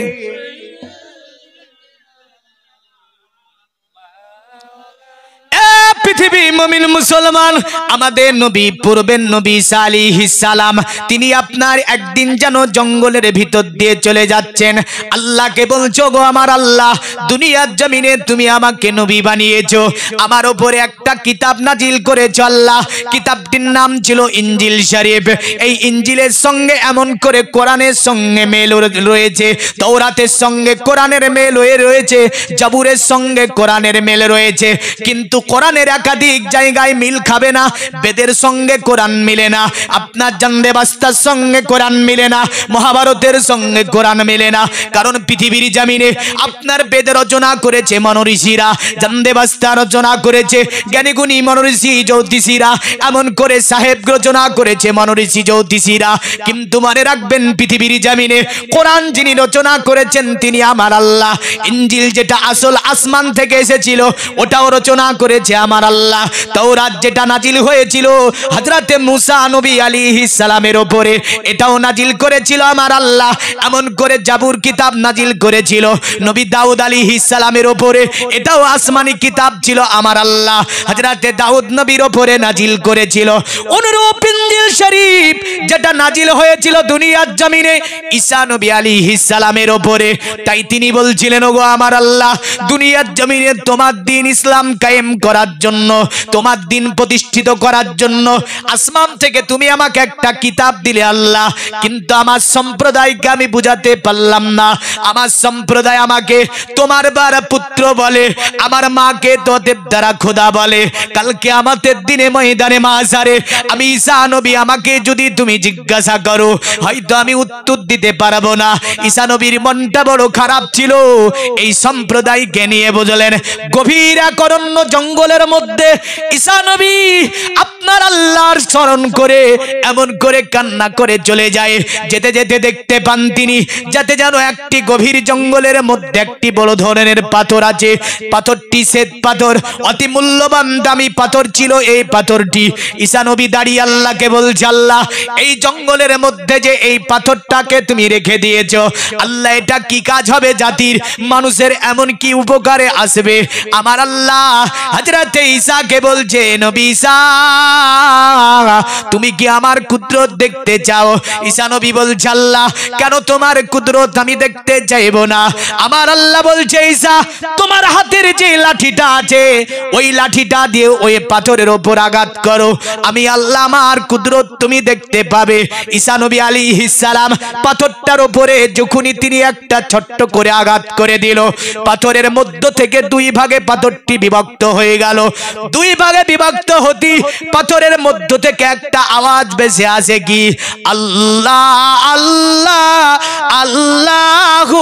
পৃথিবী মুমিন মুসলমান, আমাদের নবী পূর্বের নবী ঈসা আলাইহিস সালাম, তিনি আপনার একদিন যেন জঙ্গলের ভিতর দিয়ে চলে যাচ্ছেন। আল্লাহকে বলছো, গো আমার আল্লাহ, দুনিয়ার জমিনে তুমি আমাকে নবী বানিয়েছো, আমার উপরে একটা কিতাব নাজিল করেছো আল্লাহ। কিতাবটির নাম ছিল ইনজিল শরীফ। এই ইনজিলের সঙ্গে এমন করে কোরআনের সঙ্গে মেল রয়েছে, তাওরাতের সঙ্গে কোরআনের মেল হয়ে রয়েছে, জাবুরের সঙ্গে কোরআনের মেল রয়েছে, কিন্তু কোরআনের একাধিক একাধিক জায়গায় মিল খাবে না, বেদের সঙ্গে কোরআন মিলে না, আপনার জান্দে বাস্তার সঙ্গে কোরআন মিলে না, মহাভারতের সঙ্গে কোরআন মিলে না। কারণ পৃথিবীর জমিনে আপনার বেদ রচনা করেছে মনীষীরা, জান্দে বাস্তা রচনা করেছে জ্ঞানীগুণী মনীষী জ্যোতিষীরা, এমন করে সাহেব রচনা করেছে মনীষী জ্যোতিষীরা। কিন্তু মনে রাখবেন পৃথিবীর জমিনে কোরআন যিনি রচনা করেছেন তিনি আমার আল্লাহ। ইনজিল যেটা আসল আসমান থেকে এসেছিল ওটাও রচনা করেছে আমার আল্লাহ। তাওরাত যেটা নাজিল হয়েছিল হযরতে মুসা নবী আলাইহিস সালামের উপরে, এটাও নাজিল করেছিল আমার আল্লাহ। এমন করে জাবুর কিতাব নাজিল করেছিল নবী দাউদ আলাইহিস সালামের উপরে, এটাও আসমানি কিতাব ছিল আমার আল্লাহ। হযরতে দাউদ নবীর উপরে নাজিল করেছিল। অনুরূপ ইনজিল শরীফ যেটা নাজিল হয়েছিল দুনিয়ার জমিনে ঈসা নবী আলাইহিস সালামের উপরে, তাই তিনি বলছিলেন ওগো আমার আল্লাহ, দুনিয়ার জমিনে তোমার দ্বীন ইসলাম কায়েম করার জন্য, তোমার দ্বীন প্রতিষ্ঠিত করার জন্য আসমান থেকে তুমি আমাকে একটা কিতাব দিলে আল্লাহ, কিন্তু আমার সম্প্রদায়কে আমি বুঝাতে পারলাম না। আমার সম্প্রদায় আমাকে তোমার বার পুত্র বলে, আমার মাকে তোদের দ্বারা খোদা বলে। কালকে আমাদের দিনে ময়দানে মাঝারে আমি ঈসা নবী আমাকে যদি তুমি জিজ্ঞাসা করো হয়তো আমি উত্তর দিতে পারবো না। ঈসা নবীর মনটা বড় খারাপ ছিল এই সম্প্রদায়কে নিয়ে। বুঝলেন, গভীর এক অরণ্য জঙ্গলের মধ্যে ঈসা নবী আপনার আল্লাহর স্মরণ করে এমন করে কান্না করে চলে যায়। যেতে যেতে দেখতে পান তিনি যাতে যেন একটি গভীর জঙ্গলের মধ্যে একটি বড় ধরনের পাথর আছে। পাথরটি শ্বেত পাথর, অতি মূল্যবান দামি পাথর ছিল এই পাথরটি। ঈসা নবী দাঁড়িয়ে আল্লাহকে বলছে, আল্লাহ এই জঙ্গলের মধ্যে যে এই পাথরটাকে তুমি রেখে দিয়েছ আল্লাহ, এটা কি কাজ হবে জাতির মানুষের, এমন কি উপকারে আসবে? আমার আল্লাহ হযরতে ঈসাকে বলছে, নবী ঈসা তুমি কি আমার কুদরত দেখতে চাও? ঈসা নবী বলছে, আল্লাহ কেন তোমার কুদরত আমি দেখতে চাইব না? আমার আল্লাহ বলছে, ঈসা তোমার হাতের যে লাঠিটা আছে ওই লাঠিটা দিয়ে ওই পাথরের উপর আঘাত করো, আমি আল্লাহ আমার কুদরত তুমি দেখতে পাবে। ঈসা নবী আলাইহিস সালাম পাথরটার উপরে যখনই তিনি একটা ছোট্ট করে আঘাত করে দিল, পাথরের মধ্য থেকে দুই ভাগে পাথরটি বিভক্ত হয়ে গেল। দুই ভাগে বিভক্ত হতে পাথরের মধ্য থেকে একটা আওয়াজ ভেসে আসে, কি আল্লাহ আল্লাহ আল্লাহু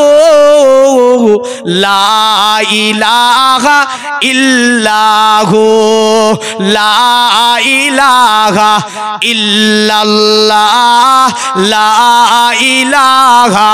লা ইলাহা ইল্লাহু লা ইলাহা ইল্লাল্লাহ লা ইলাহা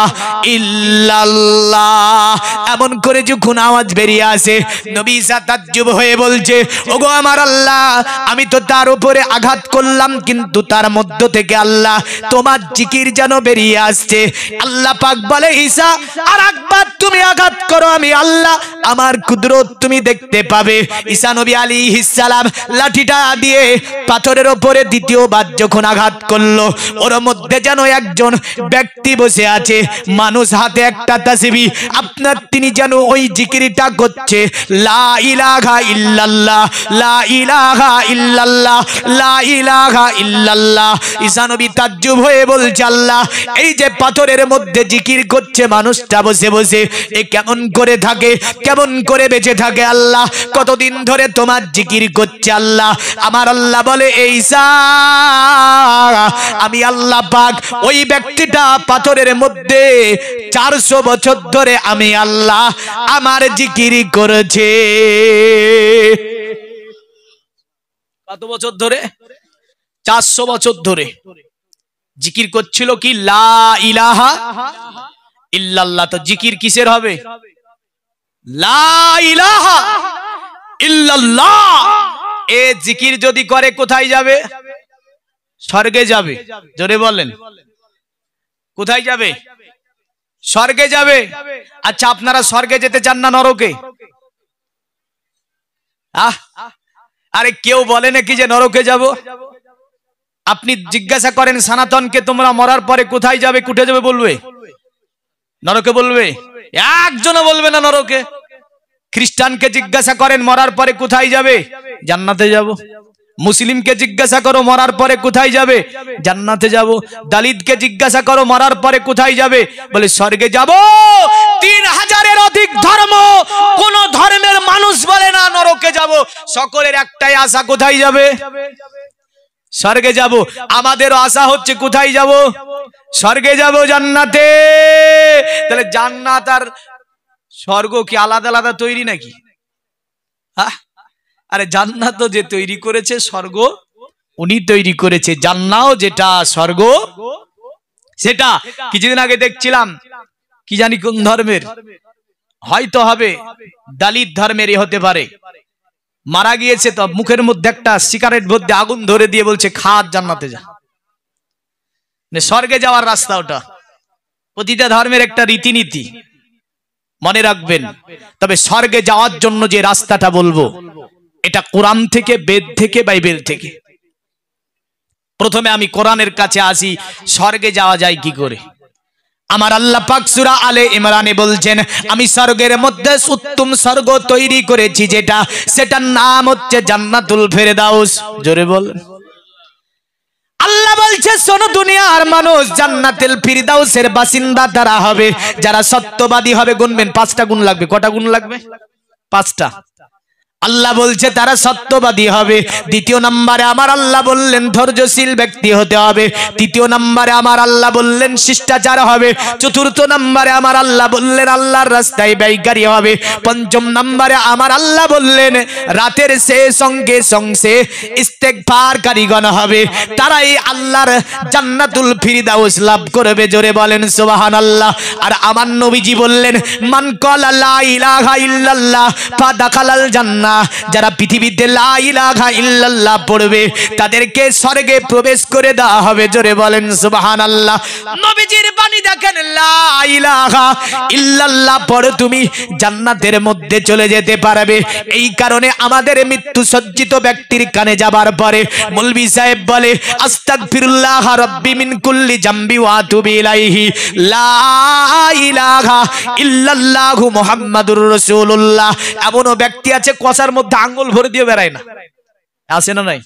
ইল্লাল্লাহ। এমন করে যখন আওয়াজ বেরিয়ে আসে নবী ঈসা তাজ্জুব হয়ে বলছে, ওগো আমার আল্লাহ আমি তো তার উপরে আঘাত করলাম কিন্তু তার মধ্য থেকে আল্লাহ তোমার জিকির যেন বেরিয়ে আসছে। আল্লাহ পাক বলে, ঈসা আর একবার তুমি আঘাত করো, আমি আল্লাহ আমার কুদরত তুমি দেখতে পাবে। ঈসা নবী আলাইহিস সালাম লাঠিটা দিয়ে পাথরের উপরে দ্বিতীয়বার যখন আঘাত করলো, ওর মধ্যে যেন একজন ব্যক্তি বসে আছে, মানুষ, হাতে একটা তাসবিহ, আপনার তিনি যেন ওই জিকিরটা করছে, লা ইলাহা ইল্লাল্লাহ লা ইলাহা ইল্লাল্লাহ লা ইলাহা ইল্লাল্লাহ। ঈসা নবী তাজ্জুব হয়ে বলছে, আল্লাহ এই যে পাথরের মধ্যে জিকির করছে মানুষটা বসে বসে, এ কেমন করে থাকে, কেমন করে বেঁচে থাকে? আল্লাহ কতদিন ধরে তোমার জিকির করছে? আল্লাহ আমার আল্লাহ বলে, ঈসা আমি আল্লাহ পাক ওই ব্যক্তিটা পাথরের মধ্যে 400 বছর ধরে আমি আল্লাহ আমার জিকির করেছে। কত বছর ধরে? 400 বছর ধরে জিকির করছিল কি লা ইলাহা ইল্লাল্লাহ। তো জিকির কিসের হবে? লা ইলাহা ইল্লাল্লাহ। এ জিকির যদি করে কোথায় যাবে? স্বর্গে যাবে। জোরে বলেন, কোথায় যাবে? স্বর্গে যাবে। আচ্ছা আপনারা স্বর্গে যেতে চান না নরকে? আরে কেউ বলে নাকি যে নরকে যাব? আপনি জিজ্ঞাসা করেন সনাতনকে, তোমরা মরার পরে কোথায় যাবে, কুঠে যাবে? বলবে নরকে বলবে? একজনও বলবে না নরকে। খ্রিস্টানকে জিজ্ঞাসা করেন মরার পরে কোথায় যাবে? জান্নাতে যাব। মুসলিমকে জিজ্ঞাসা করো মরার পরে কোথায় যাবে? জান্নাতে যাব। দলিতকে জিজ্ঞাসা করো মরার পরে কোথায় যাবে? বলে স্বর্গে যাব। 3000-এর অধিক ধর্ম, কোন ধর্মের মানুষ বলে না নরকে যাব। সকলের একটাই আশা, কোথায় যাবে? স্বর্গে যাব। আমাদেরও আশা হচ্ছে কোথায় যাব? স্বর্গে যাব, জান্নাতে। তাহলে জান্নাত আর স্বর্গ কি আলাদা আলাদা তৈরি নাকি? আরে জান্নাত যে তৈরি করেছে, স্বর্গ উনি তৈরি করেছে। জান্নাও যেটা, স্বর্গ সেটা। কিছুদিন আগে দেখছিলাম, কি জানি কোন ধর্মের, হয়তো হবে দলিত ধর্মেরই হতে পারে, মারা গিয়েছে তো মুখের মধ্যে একটা সিগারেট ভর্তি আগুন ধরে দিয়ে বলছে খা, জান্নাতে যা। স্বর্গে যাওয়ার রাস্তা ওটা। প্রতিটা ধর্মের একটা রীতিনীতি, মনে রাখবেন। তবে স্বর্গে যাওয়ার জন্য যে রাস্তাটা বলবো, এটা কোরআন থেকে, বেদ থেকে, বাইবেল থেকে। প্রথমে আমি কোরআনের কাছে আসি, স্বর্গে যাওয়া যায় কি করে। আমার আল্লাহ পাক সূরা আলে ইমরানে বলছেন, আমি স্বর্গের মধ্যে উত্তম স্বর্গ তৈরি করেছি, যেটা সেটার নাম হচ্ছে জান্নাতুল ফেরদাউস। জোরে বলেন। আল্লাহ বলছে, শোনো দুনিয়ার মানুষ, জান্নাতুল ফিরদাউসের বাসিন্দা তারা হবে যারা সত্যবাদী হবে। গুনবেন, 5টা গুণ লাগবে। কটা গুণ লাগবে? 5টা। আল্লাহ বলছে তারা সত্যবাদী হবে। দ্বিতীয় নম্বরে আমার আল্লাহ বললেন ধৈর্যশীল ব্যক্তি হতে হবে। তৃতীয় নম্বরে আমার আল্লাহ বললেন শিষ্টাচার হবে। চতুর্থ নম্বরে আমার আল্লাহ বললেন আল্লাহর রাস্তায় ব্যয়কারী হবে। পঞ্চম নম্বরে আমার আল্লাহ বললেন রাতের শেষ অঙ্গে সংসে ইস্তেগফারকারীগণ হবে। তারাই আল্লাহর জান্নাতুল ফিরদাউস লাভ করবে। জোরে বলেন সুবহানাল্লাহ। আর আমার নবীজি বললেন, মান ক্বালা লা ইলাহা ইল্লাল্লাহ ফাদাখালাল জান্নাহ। যারা পৃথিবীতে লা ইলাহা ইল্লাল্লাহ পড়বে, তাদেরকে স্বর্গে প্রবেশ করে দেওয়া হবে। জোরে বলেন সুবহানাল্লাহ। নবীজির বাণী দেখেন, লা ইলাহা ইল্লাল্লাহ পড়ে তুমি জান্নাতের মধ্যে চলে যেতে পারবে। এই কারণে আমাদের মৃত্যু সজ্জিত ব্যক্তির কানে যাবার পরে মৌলভী সাহেব বলে, আস্তাগফিরুল্লাহ রাব্বি মিন কুল্লি জামবি ওয়া আতুবু ইলাইহি, লা ইলাহা ইল্লাল্লাহু মুহাম্মাদুর রাসূলুল্লাহ। এমনও ব্যক্তি আছে কসার মধ্যে আঙ্গুল ভরে দিয়ে বেড়ায় না, আছে না নাই?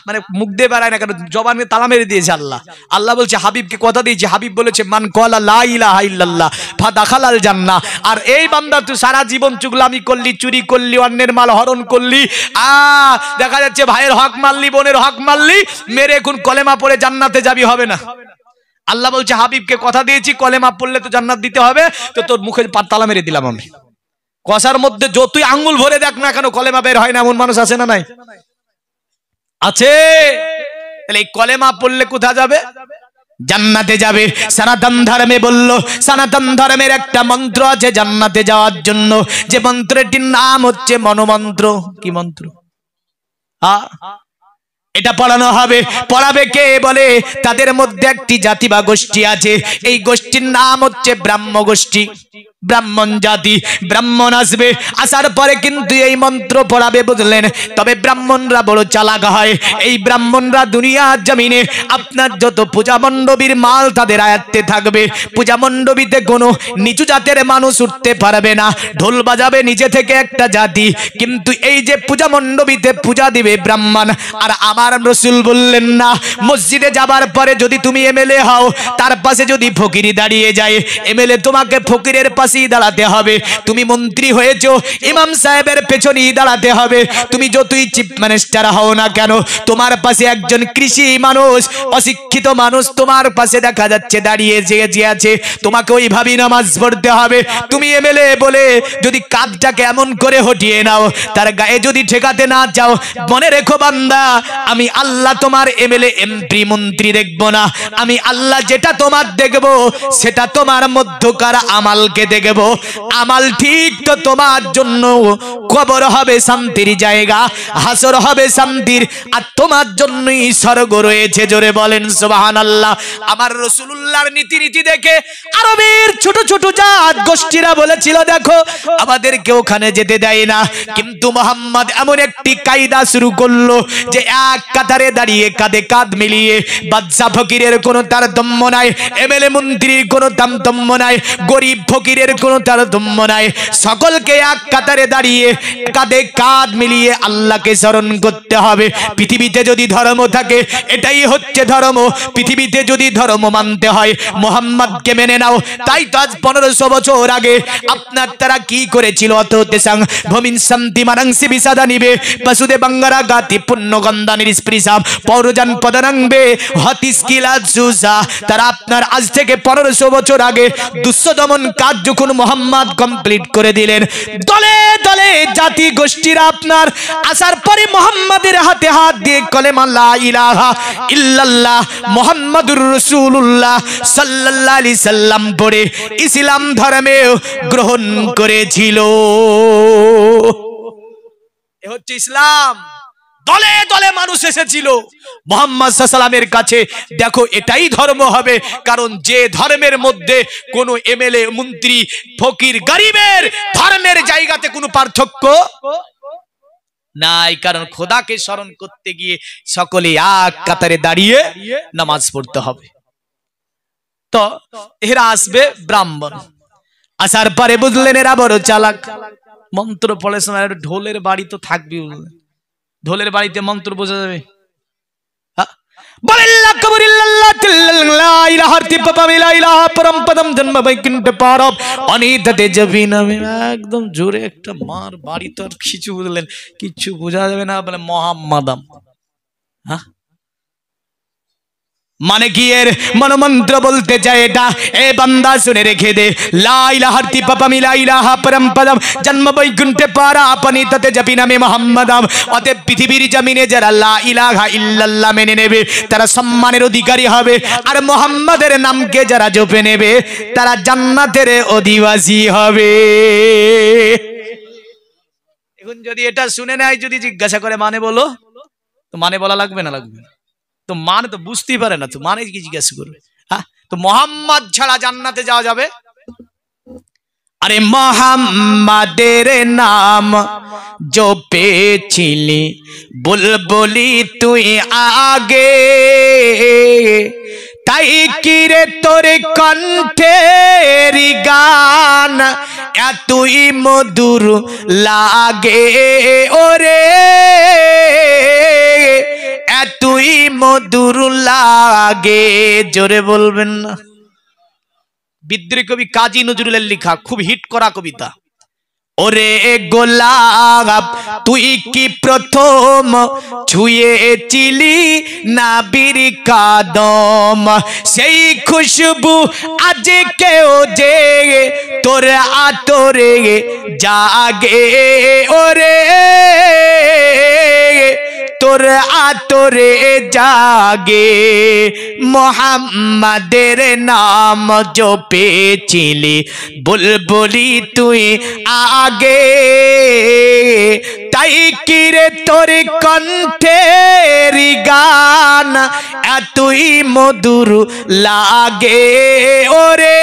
মানে মুখ দিয়ে বেড়ায় না, কারণ জবানে তালা মেরে দিয়েছে আল্লাহ। আল্লাহ বলছে হাবিবকে কথা দিয়েছে, হাবিব বলেছে মান ক্বালা লা ইলাহা ইল্লাল্লাহ ফাদাখালাল জান্নাহ। আর এই বান্দা তুই সারা জীবন চুগলামি করলি, চুরি করলি, অন্যের মাল হরণ করলি, দেখা যাচ্ছে ভাইয়ের হক মারলি, বোনের হক মারলি, মেরে এখন কলেমা পড়ে জান্নাতে যাবি, হবে না। আল্লাহ বলছে হাবিবকে কথা দিয়েছি, কলেমা পড়লে তো জান্নাত দিতে হবে, তো তোর মুখে তালা মেরে দিলাম আমি। কষার মধ্যে যতই আঙ্গুল ভরে দেখ না কেন, কলেমা বের হয় না, এমন মানুষ আছে না নাই? আছে। তাহলে এই কলেমা পড়লে কোথায় যাবে? জান্নাতে যাবে। সনাতন ধর্মে বলল, সনাতন ধর্মের একটা মন্ত্র আছে জান্নাতে যাওয়ার জন্য, যে মন্ত্রটির নাম হচ্ছে মনোমন্ত্র। কি মন্ত্র? এটা পড়ানো হবে। পড়াবে কে বলে? তাদের মধ্যে একটি জাতি বা গোষ্ঠী আছে, এই গোষ্ঠীর নাম হচ্ছে ব্রাহ্ম গোষ্ঠী, ব্রাহ্মণ জাতি। ব্রাহ্মণ আসবে, আসার পরে কিন্তু এই মন্ত্র পড়াবে, বুঝলেন? তবে ব্রাহ্মণরা বড় চালাক হয়। এই ব্রাহ্মণরা দুনিয়ার জমিনে আপনার যত পূজা মণ্ডপীর মাল তাদের আয়ত্তে থাকবে। পূজা মণ্ডপীতে কোনো নিচু জাতের মানুষ উঠতে পারবে না। ঢোল বাজাবে নিচে থেকে একটা জাতি, কিন্তু এই যে পূজা মণ্ডপীতে পূজা দিবে ব্রাহ্মণ। আর আমার রাসূল বললেন না, মসজিদে যাবার পরে যদি তুমি এমএলএ হও, তার পাশে যদি ফকিরি দাঁড়িয়ে যায়, এমএলএ তোমাকে ফকিরের পাশেই দাঁড়াতে হবে। তুমি মন্ত্রী হয়েছো, ইমাম সাহেবের পেছনেই দাঁড়াতে হবে। তুমি যতই চিফ মিনিস্টার হও না কেন, তোমার পাশে একজন কৃষি মানুষ, অশিক্ষিত মানুষ তোমার পাশে দেখা যাচ্ছে দাঁড়িয়ে যে আছে, তোমাকে ওইভাবেই নামাজ পড়তে হবে। তুমি এমএলএ বলে যদি কাঁধটাকে এমন করে হটিয়ে নাও, তার গায়ে যদি ঠেকাতে না চাও, মনে রেখো বান্দা, আমি আল্লাহ তোমার এমএলএ এমপি মন্ত্রী দেখব না। আমি আল্লাহ যেটা তোমার দেখব, সেটা তোমার মধ্যকার আমালকে দেখব। আমাল ঠিক তো তোমার জন্য কবর হবে শান্তির জায়গা, হাসর হবে শান্তির, আর তোমার জন্যই স্বর্গ রয়েছে। জোরে বলেন সুবহানাল্লাহ। আমার রাসূলুল্লাহর নীতি দেখে আরবের ছোট ছোট জাত গোষ্ঠীরা বলেছিল, দেখো আমাদেরকে ওখানে যেতে দেয় না। কিন্তু মুহাম্মদ এমন একটি কায়দা শুরু করলো যে এক কাতারে দাঁড়িয়ে কাঁধে কাঁধ মিলিয়ে, বাদশা ফকিরের কোনো তারতম্য নাই, এমএলএ মন্ত্রীর কোনো তারতম্য নাই, গরিব ফকিরের বর্ণের কোনো তারতম্য নাই, সকলকে এক কাতারে দাঁড়িয়ে কাঁধে কাঁধ মিলিয়ে আল্লাহকে স্মরণ করতে হবে। পৃথিবীতে যদি ধর্ম থাকে এটাই হচ্ছে ধর্ম। পৃথিবীতে যদি ধর্ম মানতে হয় মোহাম্মদকে মেনে নাও। তাই তো আজ 1500 বছর আগে আপনার তারা কি করেছিল? অততে সাং ভূমিন শান্তি মানাংসি বিসাদা নিবে পশুদে বাঙ্গারা গাতি পুণ্যগন্ধা নিষ্পৃসাম পৌরজান পদানাংবে হতিস্কিলা জুজা। তারা আপনার আজ থেকে 1500 বছর আগে দুঃস্থ দমন কাজ যখন মোহাম্মদ কমপ্লিট করে দিলেন, দলে দলে জাতি গোষ্ঠীরা আপনার আসার পরে মোহাম্মদের হাতে হাত দিয়ে কলেমা লা ইলাহা ইল্লাল্লাহ মুহাম্মাদুর রাসূলুল্লাহ সাল্লাল্লাহু আলাইহি সাল্লাম পড়ে ইসলাম ধর্মে গ্রহণ করেছিল। এ হচ্ছে ইসলাম। দলে দলে মানুষ এসেছিল মুহাম্মদ সাল্লাল্লাহু আলাইহি সাল্লামের কাছে। দেখো এটাই ধর্ম হবে, কারণ যে ধর্মের মধ্যে কোনো এমএলএ মন্ত্রী ফকির গরিবের ধর্মের জায়গাতে কোনো পার্থক্য নাই, কারণ খোদাকে স্মরণ করতে গিয়ে সকলে এক কাতারে দাঁড়িয়ে নামাজ পড়তে হবে। তো এরা আসবে ব্রাহ্মণ, আসার পরে বুঝলেন এরা বড় চালাক, মন্ত্র পড়ে সময় ঢোলের বাড়ি তো থাকবে, ঢোলের বাড়িতে মন্ত্র বোঝা যাবে? একদম জোরে একটা মার বাড়ি তো আর কিছু বুঝলেন, কিছু বোঝা যাবে না। বলে মোহাম্মদাম, হ্যাঁ মানে কি এর মনোমন্ত্র বলতে চায় এটা। এ বান্দা শুনে রেখে দে, লা ইলাহা তিপাপাম লা ইলাহা পরমপদম জন্ম বৈকুণ্ঠে পারা আপনি তাতে জপি নামে মুহাম্মাদাম। অতএব পৃথিবীর জমিনে যারা লা ইলাহা ইল্লাল্লাহ মেনে নেবে তারা সম্মানের অধিকারী হবে, আর মুহাম্মাদের নামকে যারা জপে নেবে তারা জান্নাতের অধিবাসী হবে। এখন যদি এটা শুনে নেয়, যদি জিজ্ঞাসা করে মানে বলো, তো মানে বলা লাগবে না? লাগবে না। তো মানে তো বুঝতেই পারে না, তো মানে কি জিজ্ঞাসা করবে? হ্যাঁ, তো মোহাম্মদ ছাড়া জান্নাতে যাওয়া যাবে? আরে মোহাম্মদের নাম জপেছিলি বুলবুলি তুই আগে, তাই কিরে তোর কণ্ঠের গান এতই মধুর লাগে ওরে, এতই মধুর লাগে। জোরে বলবেন না? বিদ্রোহী কবি কাজী নজরুলের লেখা খুব হিট করা কবিতা। ওরে গোলাপ তুই কি প্রথম ছুঁয়েছিলি নাবির কাদম, সেই খুশবু আজ কেউ যে তোর আতরে জাগে ওরে, তোর আতরে জাগে। মোহাম্মদের নাম জপেছিলি বুলবুলি তুই আগে, তাই কিরে তোর কণ্ঠের গান এতই মধুর লাগে ওরে,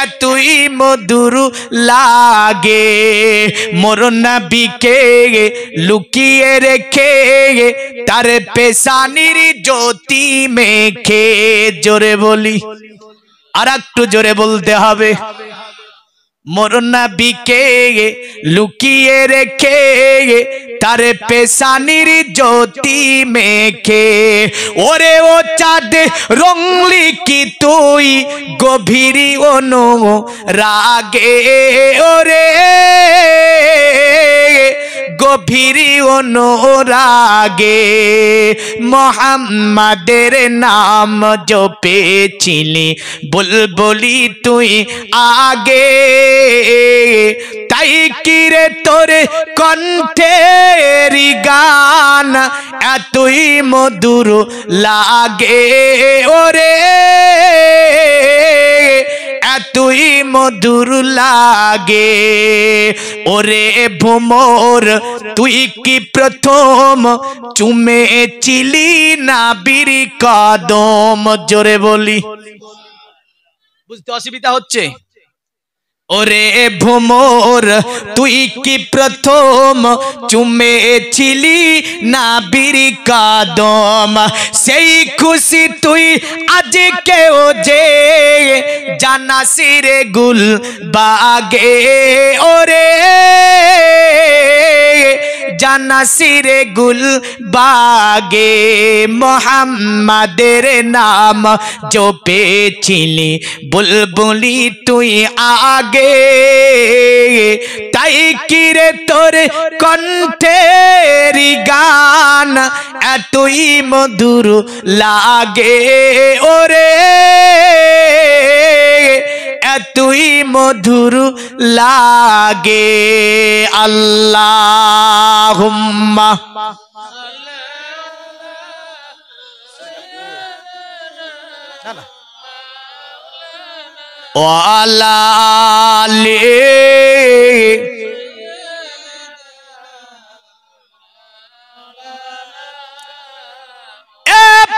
এতই মধুর লাগে। মোর নবীকে লুকিয়ে রেখে তার পেশানির জ্যোতি মেখে। জোরে বলি, আর একটু জোরে বলতে হবে। মোর নবীকে লুকিয়ে রেখে তার পেশানির জ্যোতি মেখে, ওরে ও চাঁদ রঙলি কি তুই গভীর অনুরাগে ওরে, গভীর অনুরাগে। মোহাম্মদের নাম জপেছিলি বুলবুলি তুই আগে, তাই কিরে তোর কণ্ঠের গান এতই মধুর লাগে ওরে, এতই মধুর লাগে ওরে। ভোমর তুই কি প্রথম চুমেছিলি নাবির কদম? জোরে বলি, বুঝতে অসুবিধা হচ্ছে? ওরে ভোমর তুই কি প্রথম চুমেছিলি নাবির কদম, সেই খুশি তুই আজকেও যে জানাসি রে গুল বাগে, ওরে জানাসি রে গুল বাগে, মোহাম্মদের নাম জপেছিলি বুলবুলি তুই আগে, তাই কি রে তোর কণ্ঠের গান এতই মধুর লাগে, ওরে এতই মধুর লাগে। আল্লাহুম্মা ওয়ালা আলি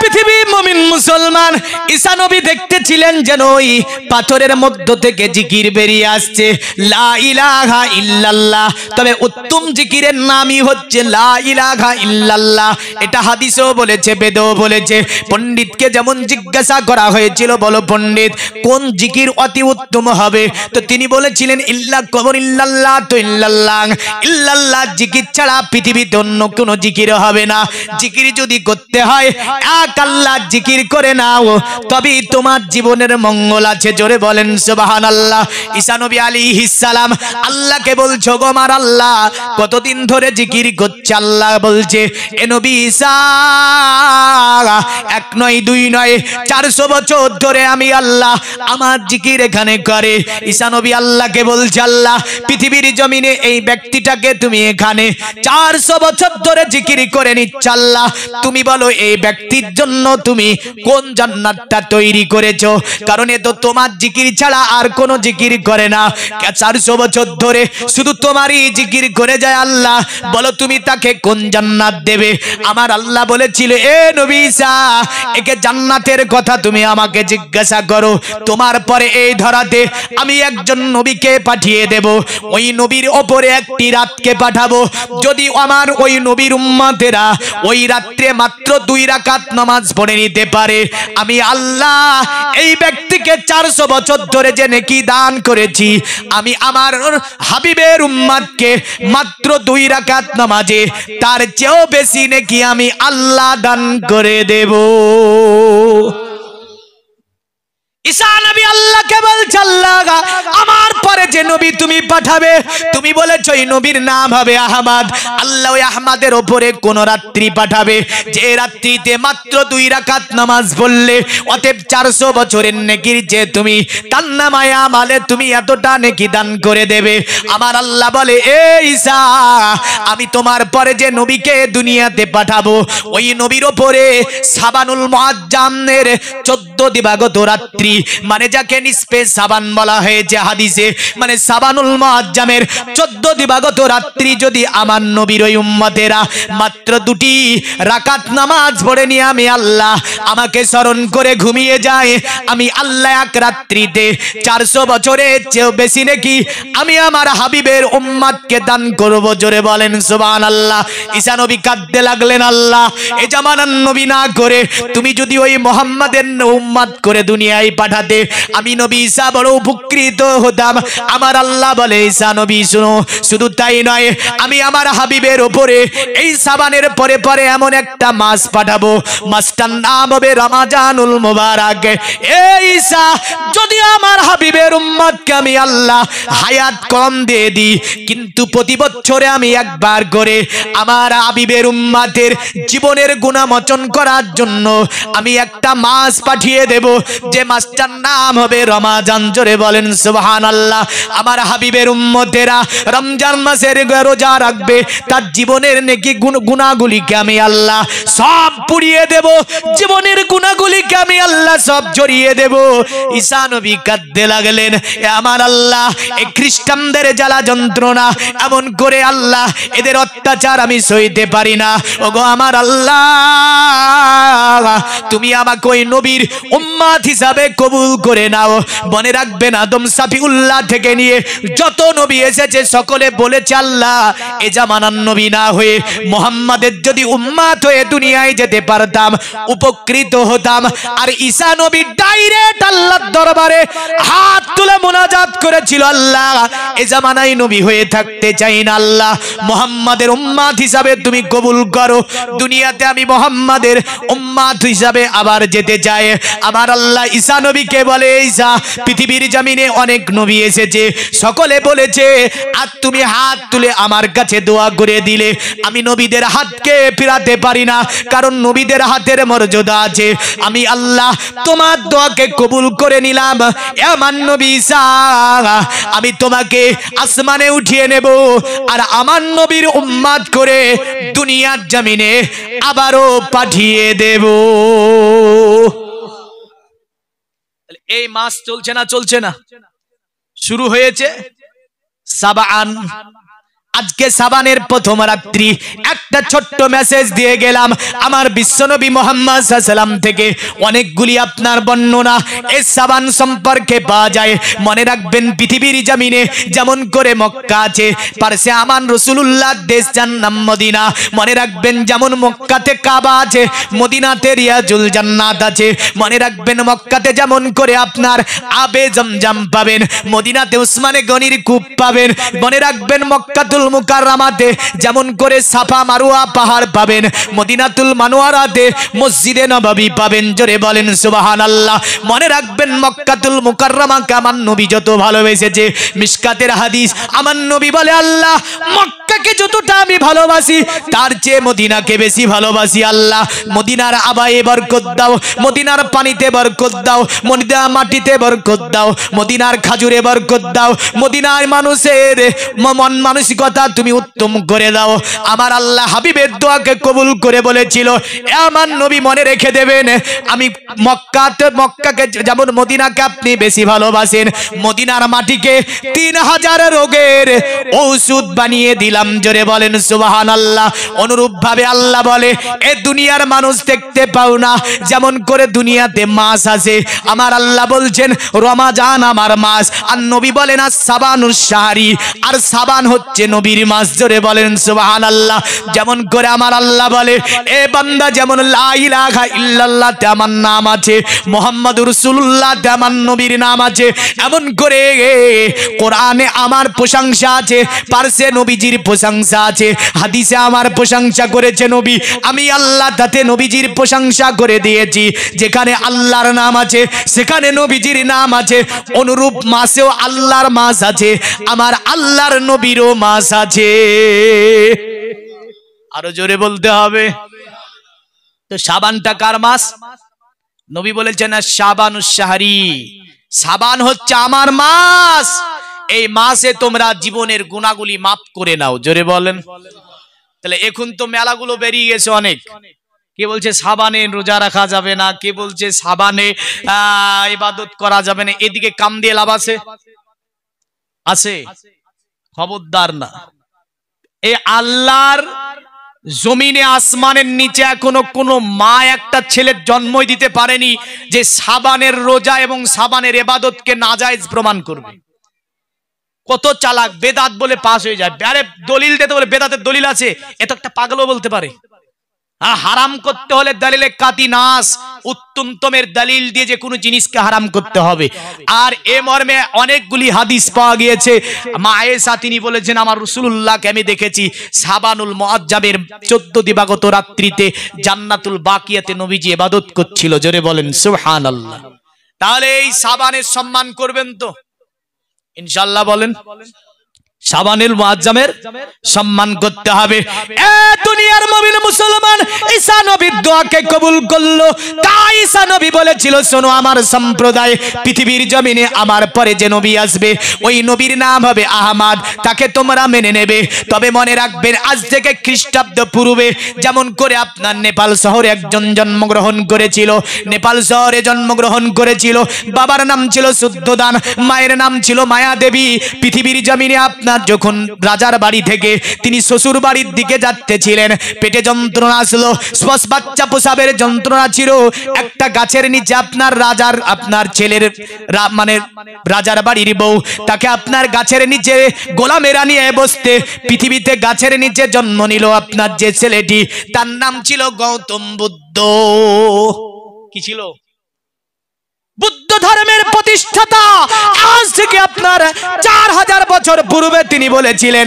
পৃথিবীর মুমিন মুসলমান ঈসা নবী দেখতেছিলেন যেন ওই পাথরের মধ্য থেকে জিকির বেরিয়ে আসছে, লা ইলাহা ইল্লাল্লাহ। তবে উত্তম জিকিরের নামই হচ্ছে লা ইলাহা ইল্লাল্লাহ। এটা হাদিসেও বলেছে, বেদেও বলেছে। পণ্ডিতকে যেমন জিজ্ঞাসা করা হয়েছিল, বলো পণ্ডিত কোন জিকির অতি উত্তম হবে, তো তিনি বলেছিলেন ইল্লা কবর ইল্লাল্লাহ, তো ইল্লাল্লাহ ইল্লাল্লাহ জিকির ছাড়া পৃথিবীতে অন্য কোনো জিকির হবে না। জিকির যদি করতে হয় এক আল্লাহ জিকির করে নাও, তবেই তোমার জীবনের মঙ্গল আছে। জোরে বলেন সুবহানাল্লাহ। ঈসা নবী আলাইহিস সালাম আল্লাহকে বলছো, গো আমার আল্লাহ কতদিন ধরে জিকির করছে। আল্লাহ বলছে, এ নবী ঈসা এক নয় দুই নয় 400 বছর ধরে আমি আল্লাহ আমার জিকির এখানে করে। ঈসা নবী আল্লাহকে বলছে, আল্লাহ পৃথিবীর জমিনে এই ব্যক্তিটাকে তুমি এখানে 400 বছর ধরে জিকির করে নিচ্ছ, আল্লাহ তুমি বলো এই ব্যক্তির জন্য তুমি কোন জান্নাতটা তৈরি করেছো? কারণ এ তো তোমার জিকির ছাড়া আর কোনো জিকির করে না, 400 বছর ধরে শুধু তোমারই জিকির করে যায়। আল্লাহ বলো তুমি তাকে কোন জান্নাত দেবে? আমার আল্লাহ বলেছিল, এ নবী ঈসা একে জান্নাতের কথা তুমি আমাকে জিজ্ঞাসা করো, তোমার পরে এই ধরাতে আমি একজন নবীকে পাঠিয়ে দেব, ওই নবীর ওপরে একটি রাতকে পাঠাবো। যদি আমার ওই নবীর উম্মতেরা ওই রাত্রে মাত্র 2 রাকাত নামাজ পড়ে নিতে পারে, আমি আল্লাহ এই ব্যক্তিকে 400 বছর ধরে যে নেকি দান করেছি, আমি আমার হাবিবের উম্মতকে মাত্র 2 রাকাত নামাজে তার চেয়েও বেশি নেকি আমি আল্লাহ দান করে দেব। ঈসা নবী আল্লাহকে বলছে, আল্লাহ আমার পরে যে নবী তুমি পাঠাবে, তুমি বলেছো এই নবীর নাম হবে আহমদ। আল্লাহ ওই আহমদের উপরে কোন রাত্রি পাঠাবে যে রাত্রিতে মাত্র 2 রাকাত নামাজ পড়লে অতএব 400 বছরের নেকির যে তুমি তার নামায় আমালে তুমি এতটা নেকি দান করে দেবে। আমার আল্লাহ বলে, এ ঈসা আমি তোমার পরে যে নবীকে দুনিয়াতে পাঠাবো, ওই নবীর উপরে শাবানুল মুআজ্জামের 14 দিবাগত রাত্রি, মানে যাকে নিসফে শাবান বলা হয়েছে হাদিসে, মানে শাবানুল মুআজ্জামের 14 দিবাগত রাত্রি যদি আমার নবীর ওই উম্মতেরা মাত্র 2টি রাকাত নামাজ পড়ে নিয়ে আমি আল্লাহ আমাকে স্মরণ করে ঘুমিয়ে যায়, আমি আল্লাহ এক রাত্রিতে 400 বছরের চেয়েও বেশি নাকি আমি আমার হাবিবের উম্মতকে দান করব। জোরে বলেন সুবহানাল্লাহ। ঈসা নবী কাঁদতে লাগলেন, আল্লাহ এ জামানার নবী না করে তুমি যদি ওই মুহাম্মাদের উম্মত করে দুনিয়ায় পাঠাতে আমি নবী ঈসা বড় উপকৃত হতাম। আমার আল্লাহ বলে, ঈসা নবী শুনো, শুধু তাই নয় আমি আমার হাবিবের উপরে এই শাবানের পরে পরে এমন একটা মাস পাঠাবো, মাসটার নাম হবে রমাজানুল মুবারক। এই ঈসা যদি আমার হাবিবের উম্মতকে আমি আল্লাহ হায়াত কম দিয়ে দিই, কিন্তু প্রতি বছরে আমি একবার করে আমার হাবিবের উম্মতের জীবনের গুনাহ মোচন করার জন্য আমি একটা মাস পাঠিয়ে দেব, যে মাসটার নাম হবে রমাজান। জোরে বলেন সুবহানাল্লাহ। আমার হাবিবের উম্মতেরা রমজান মাসের রোজা রাখবে, তার জীবনের নেকি গুনাহগুলিকে আমি আল্লাহ সব পুড়িয়ে দেব, জীবনের গুনাহগুলিকে আমি আল্লাহ সব জড়িয়ে দেব। ঈসা নবী কাঁদতে লাগলেন, আমার আল্লাহ এই খ্রিস্টানদের জ্বালা যন্ত্রণা, এমন করে আল্লাহ এদের অত্যাচার আমি সইতে পারি না। ওগো আমার আল্লাহ, তুমি আমাকে ওই নবীর উম্মত হিসাবে কবুল করে নাও। মনে রাখবেন আদম সাফিউল্লাহ থেকে নিয়ে যত নবী এসেছে সকলে বলেছে আল্লাহ এ জামানার নবী না হয়ে মুহাম্মাদের যদি উম্মত হয়ে দুনিয়ায় যেতে পারতাম উপকৃত হতাম। আর ঈসা নবী ডাইরেক্ট আল্লাহর দরবারে হাত তুলে মুনাজাত করেছিল, আল্লাহ এ জামানায় নবী হয়ে থাকতে চাই না, আল্লাহ মুহাম্মাদের উম্মত হিসাবে তুমি কবুল করো। দুনিয়াতে আমি মুহাম্মাদের উম্মত হিসাবে আবার যেতে চাই। আমার আল্লাহ ঈসা নবীকে বলে, ঈসা পৃথিবীর জমিনে অনেক নবী এসেছে, সকলে বলেছে আর তুমি হাত তুলে আমার কাছে দোয়া করে দিলে। আমি নবীদের হাতকে ফিরাতে পারি না, কারণ নবীদের হাতের মর্যাদা আছে। আমি আল্লাহ তোমার দোয়াকে কবুল করে নিলাম। আমার নবী ঈসা, আমি তোমাকে আসমানে উঠিয়ে নেব আর আমার নবীর উম্মত করে দুনিয়ার জমিনে আবারও পাঠিয়ে দেব। এই মাস চলছে না, চলছে না, শুরু হয়েছে সাবান। আজকে সাবানের প্রথম রাত্রি একটা ছোট্ট মেসেজ দিয়ে গেলাম আমার বিশ্বনবী মুহাম্মদ সাল্লাল্লাহু আলাইহি ওয়াসাল্লাম থেকে। অনেকগুলি আপনার বর্ণনা এই সাবান সম্পর্কে পাওয়া যায়। মনে রাখবেন পৃথিবীর জমিনে যেমন করে মক্কা আছে, পারসে আমান রাসূলুল্লাহ দেশ যার নাম মদিনা। মনে রাখবেন যেমন মক্কাতে কাবা আছে, মদিনাতে রিয়াজুল জান্নাত আছে। মনে রাখবেন মক্কাতে যেমন করে আপনার আবে জমজম পাবেন, মদিনাতে উসমানে গনির কূপ পাবেন। মনে রাখবেন মক্কাতুল মুকাররমাতে যেমন করে সাফা মারওয়া পাহাড় পাবেন, মদিনাতুল মানওয়ারাতে মসজিদে নববী পাবেন। জোরে বলেন সুবহানাল্লাহ। মনে রাখবেন মক্কাতুল মুকাররমাকে আমার নবী যত ভালোবেসেছে, মিশকাতের হাদিস আমার নবী বলে আল্লাহ মক্কাকে যতটা আমি ভালোবাসি তার চেয়ে মদিনাকে বেশি ভালোবাসি। আল্লাহ মদিনার আবায়ে বরকত দাও, মদিনার পানিতে বরকত দাও, মদিনার মাটিতে বরকত দাও, মদিনার খাজুরে বরকত দাও, মদিনার মানুষের মন মানসিকতা তুমি উত্তম করে দাও। আমার আল্লাহ হাবিবের দোয়াকে কবুল করে বলেছিল, আমার নবী মনে রেখে দেবেন আমি মক্কাকে যেমন মদিনাকে আপনি বেশি ভালোবাসেন, মদিনার মাটিকে 3000 রোগের ঔষধ বানিয়ে দিলাম। জোরে বলেন সুবহানাল্লাহ। অনুরূপ ভাবে আল্লাহ বলে এ দুনিয়ার মানুষ দেখতে পাও না, যেমন করে দুনিয়াতে মাস আছে, আমার আল্লাহ বলছেন রমাজান আমার মাস। আর নবী বলেন আর সাবানুশ শাহরি, আর সাবান হচ্ছে নবীর মাস। জোরে বলেন সুবহানাল্লাহ। যেমন করে আমার আল্লাহ বলে এ বান্দা যেমন লা ইলাহা ইল্লাল্লাহ তে আমার নাম আছে, মুহাম্মাদুর রাসূলুল্লাহ তে আমার নবীর নাম আছে, এমন করে কোরআনে আমার প্রশংসা আছে, পারসে নবীজির প্রশংসা আছে, হাদিসে আমার প্রশংসা করেছে নবী। আমি আল্লাহ তাতে নবীজির প্রশংসা করে দিয়েছি। যেখানে আল্লাহর নাম আছে সেখানে নবীজির নাম আছে। অনুরূপ মাসেও আল্লাহর মাস আছে, আমার আল্লাহর নবীরও মাস আছে। আরো জোরে বলতে হবে। তো সাবানটা কার মাস? নবী বলেছেন শাবানুশ শাহরি, সাবান হচ্ছে আমার মাস। এই মাসে তোমরা জীবনের গুনাহগুলি মাফ করে নাও। জোরে বলেন। তাহলে এখন তো মেলাগুলো বেরিয়ে গেছে অনেক। কে বলছে সাবানে রোজা রাখা যাবে না, কে বলছে সাবানে ইবাদত করা যাবে না। এদিকে কাম দিয়ে লাভ আছে? আছে? খবরদার না। এই আল্লাহর জমিনে আসমানের নিচে এখনো কোনো মা একটা ছেলের জন্মই দিতে পারেনি যে সাবানের রোজা এবং সাবানের ইবাদতকে নাজায়েজ প্রমাণ করবে। কত চালাক, বেদাত বলে পাস হয়ে যায়। আরে দলিল দিতে বলে বেদাতের দলিল আছে, এত একটা পাগলও বলতে পারে। হারাম করতে হলে দলিলে কাতি নাস, উত্তমতমের দলিল দিয়ে যে কোনো জিনিসকে হারাম করতে হবে। আর এ মর্মে অনেকগুলি হাদিস পাওয়া গিয়েছে। মা আয়েশা তিনি বলেছেন আমার রাসূলুল্লাহকে আমি দেখেছি সাবানুল মুআজ্জাবের 14 দিবাগত রাত্রিতে জান্নাতুল বাকিয়াতে নবীজি ইবাদত করছিল। জোরে বলেন সুবহানাল্লাহ। তাহলে এই সাবানের সম্মান করবেন তো ইনশাআল্লাহ? বলেন শাবানুল মুআজ্জামের সম্মান করতে হবে। এ দুনিয়ার মুমিন মুসলমান, ঈসা নবীর দোয়াকে কবুল করলো। তাই ঈসা নবী বলেছিল, শোনো আমার সম্প্রদায়, পৃথিবীর জমিনে আমার পরে যে নবী আসবে ওই নবীর নাম হবে আহমদ, তাকে তোমরা মেনে নেবে। তবে মনে রাখবেন, আজ থেকে খ্রিস্টাব্দ পূর্বে যেমন করে আপনার নেপাল শহরে একজন জন্মগ্রহণ করেছিল, নেপাল শহরে জন্মগ্রহণ করেছিল, বাবার নাম ছিল শুদ্ধদান, মায়ের নাম ছিল মায়া দেবী। পৃথিবীর জমিনে আপনার যখন রাজার বাড়ি থেকে তিনি শ্বশুর বাড়ির দিকে যাচ্তেছিলেন, পেটে যন্ত্রণা আসলো, বাচ্চা প্রসাবের যন্ত্রণা ছিল, একটা গাছের নিচে আপনার রাজার, আপনার ছেলের মানে রাজার বাড়ির বউ তাকে আপনার গাছের নিচে গোলামেরা নিয়ে বসতে, পৃথিবীতে গাছের নিচে জন্ম নিল আপনার যে ছেলেটি, তার নাম ছিল গৌতম বুদ্ধ। কি ছিল? বুদ্ধ ধর্মের প্রতিষ্ঠাতা। আজ থেকে আপনার 4000 বছর পূর্বে তিনি বলেছিলেন,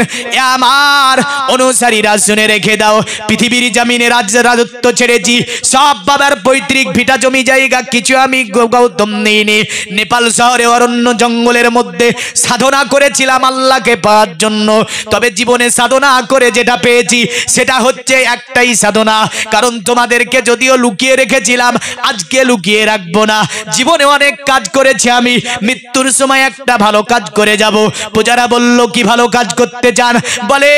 আমার অনুসারীরা শুনে রেখে দাও, পৃথিবীর জমিনে রাজত্ব ছেড়েছি, সব বাবার পৈতৃক ভিটা জমি জায়গা কিছু আমি গৌতম নেইনি। নেপাল শহরে অরণ্য জঙ্গলের মধ্যে সাধনা করেছিলাম আল্লাহকে পাওয়ার জন্য। তবে জীবনে সাধনা করে যেটা পেয়েছি সেটা হচ্ছে একটাই সাধনা, কারণ তোমাদেরকে যদিও লুকিয়ে রেখেছিলাম, আজকে লুকিয়ে রাখবো না। জীবনে অনেক কাজ করেছি আমি, মৃত্যুর সময় একটা ভালো কাজ করে যাব। পূজারা বলল, কি ভালো কাজ করতে চান? বলে,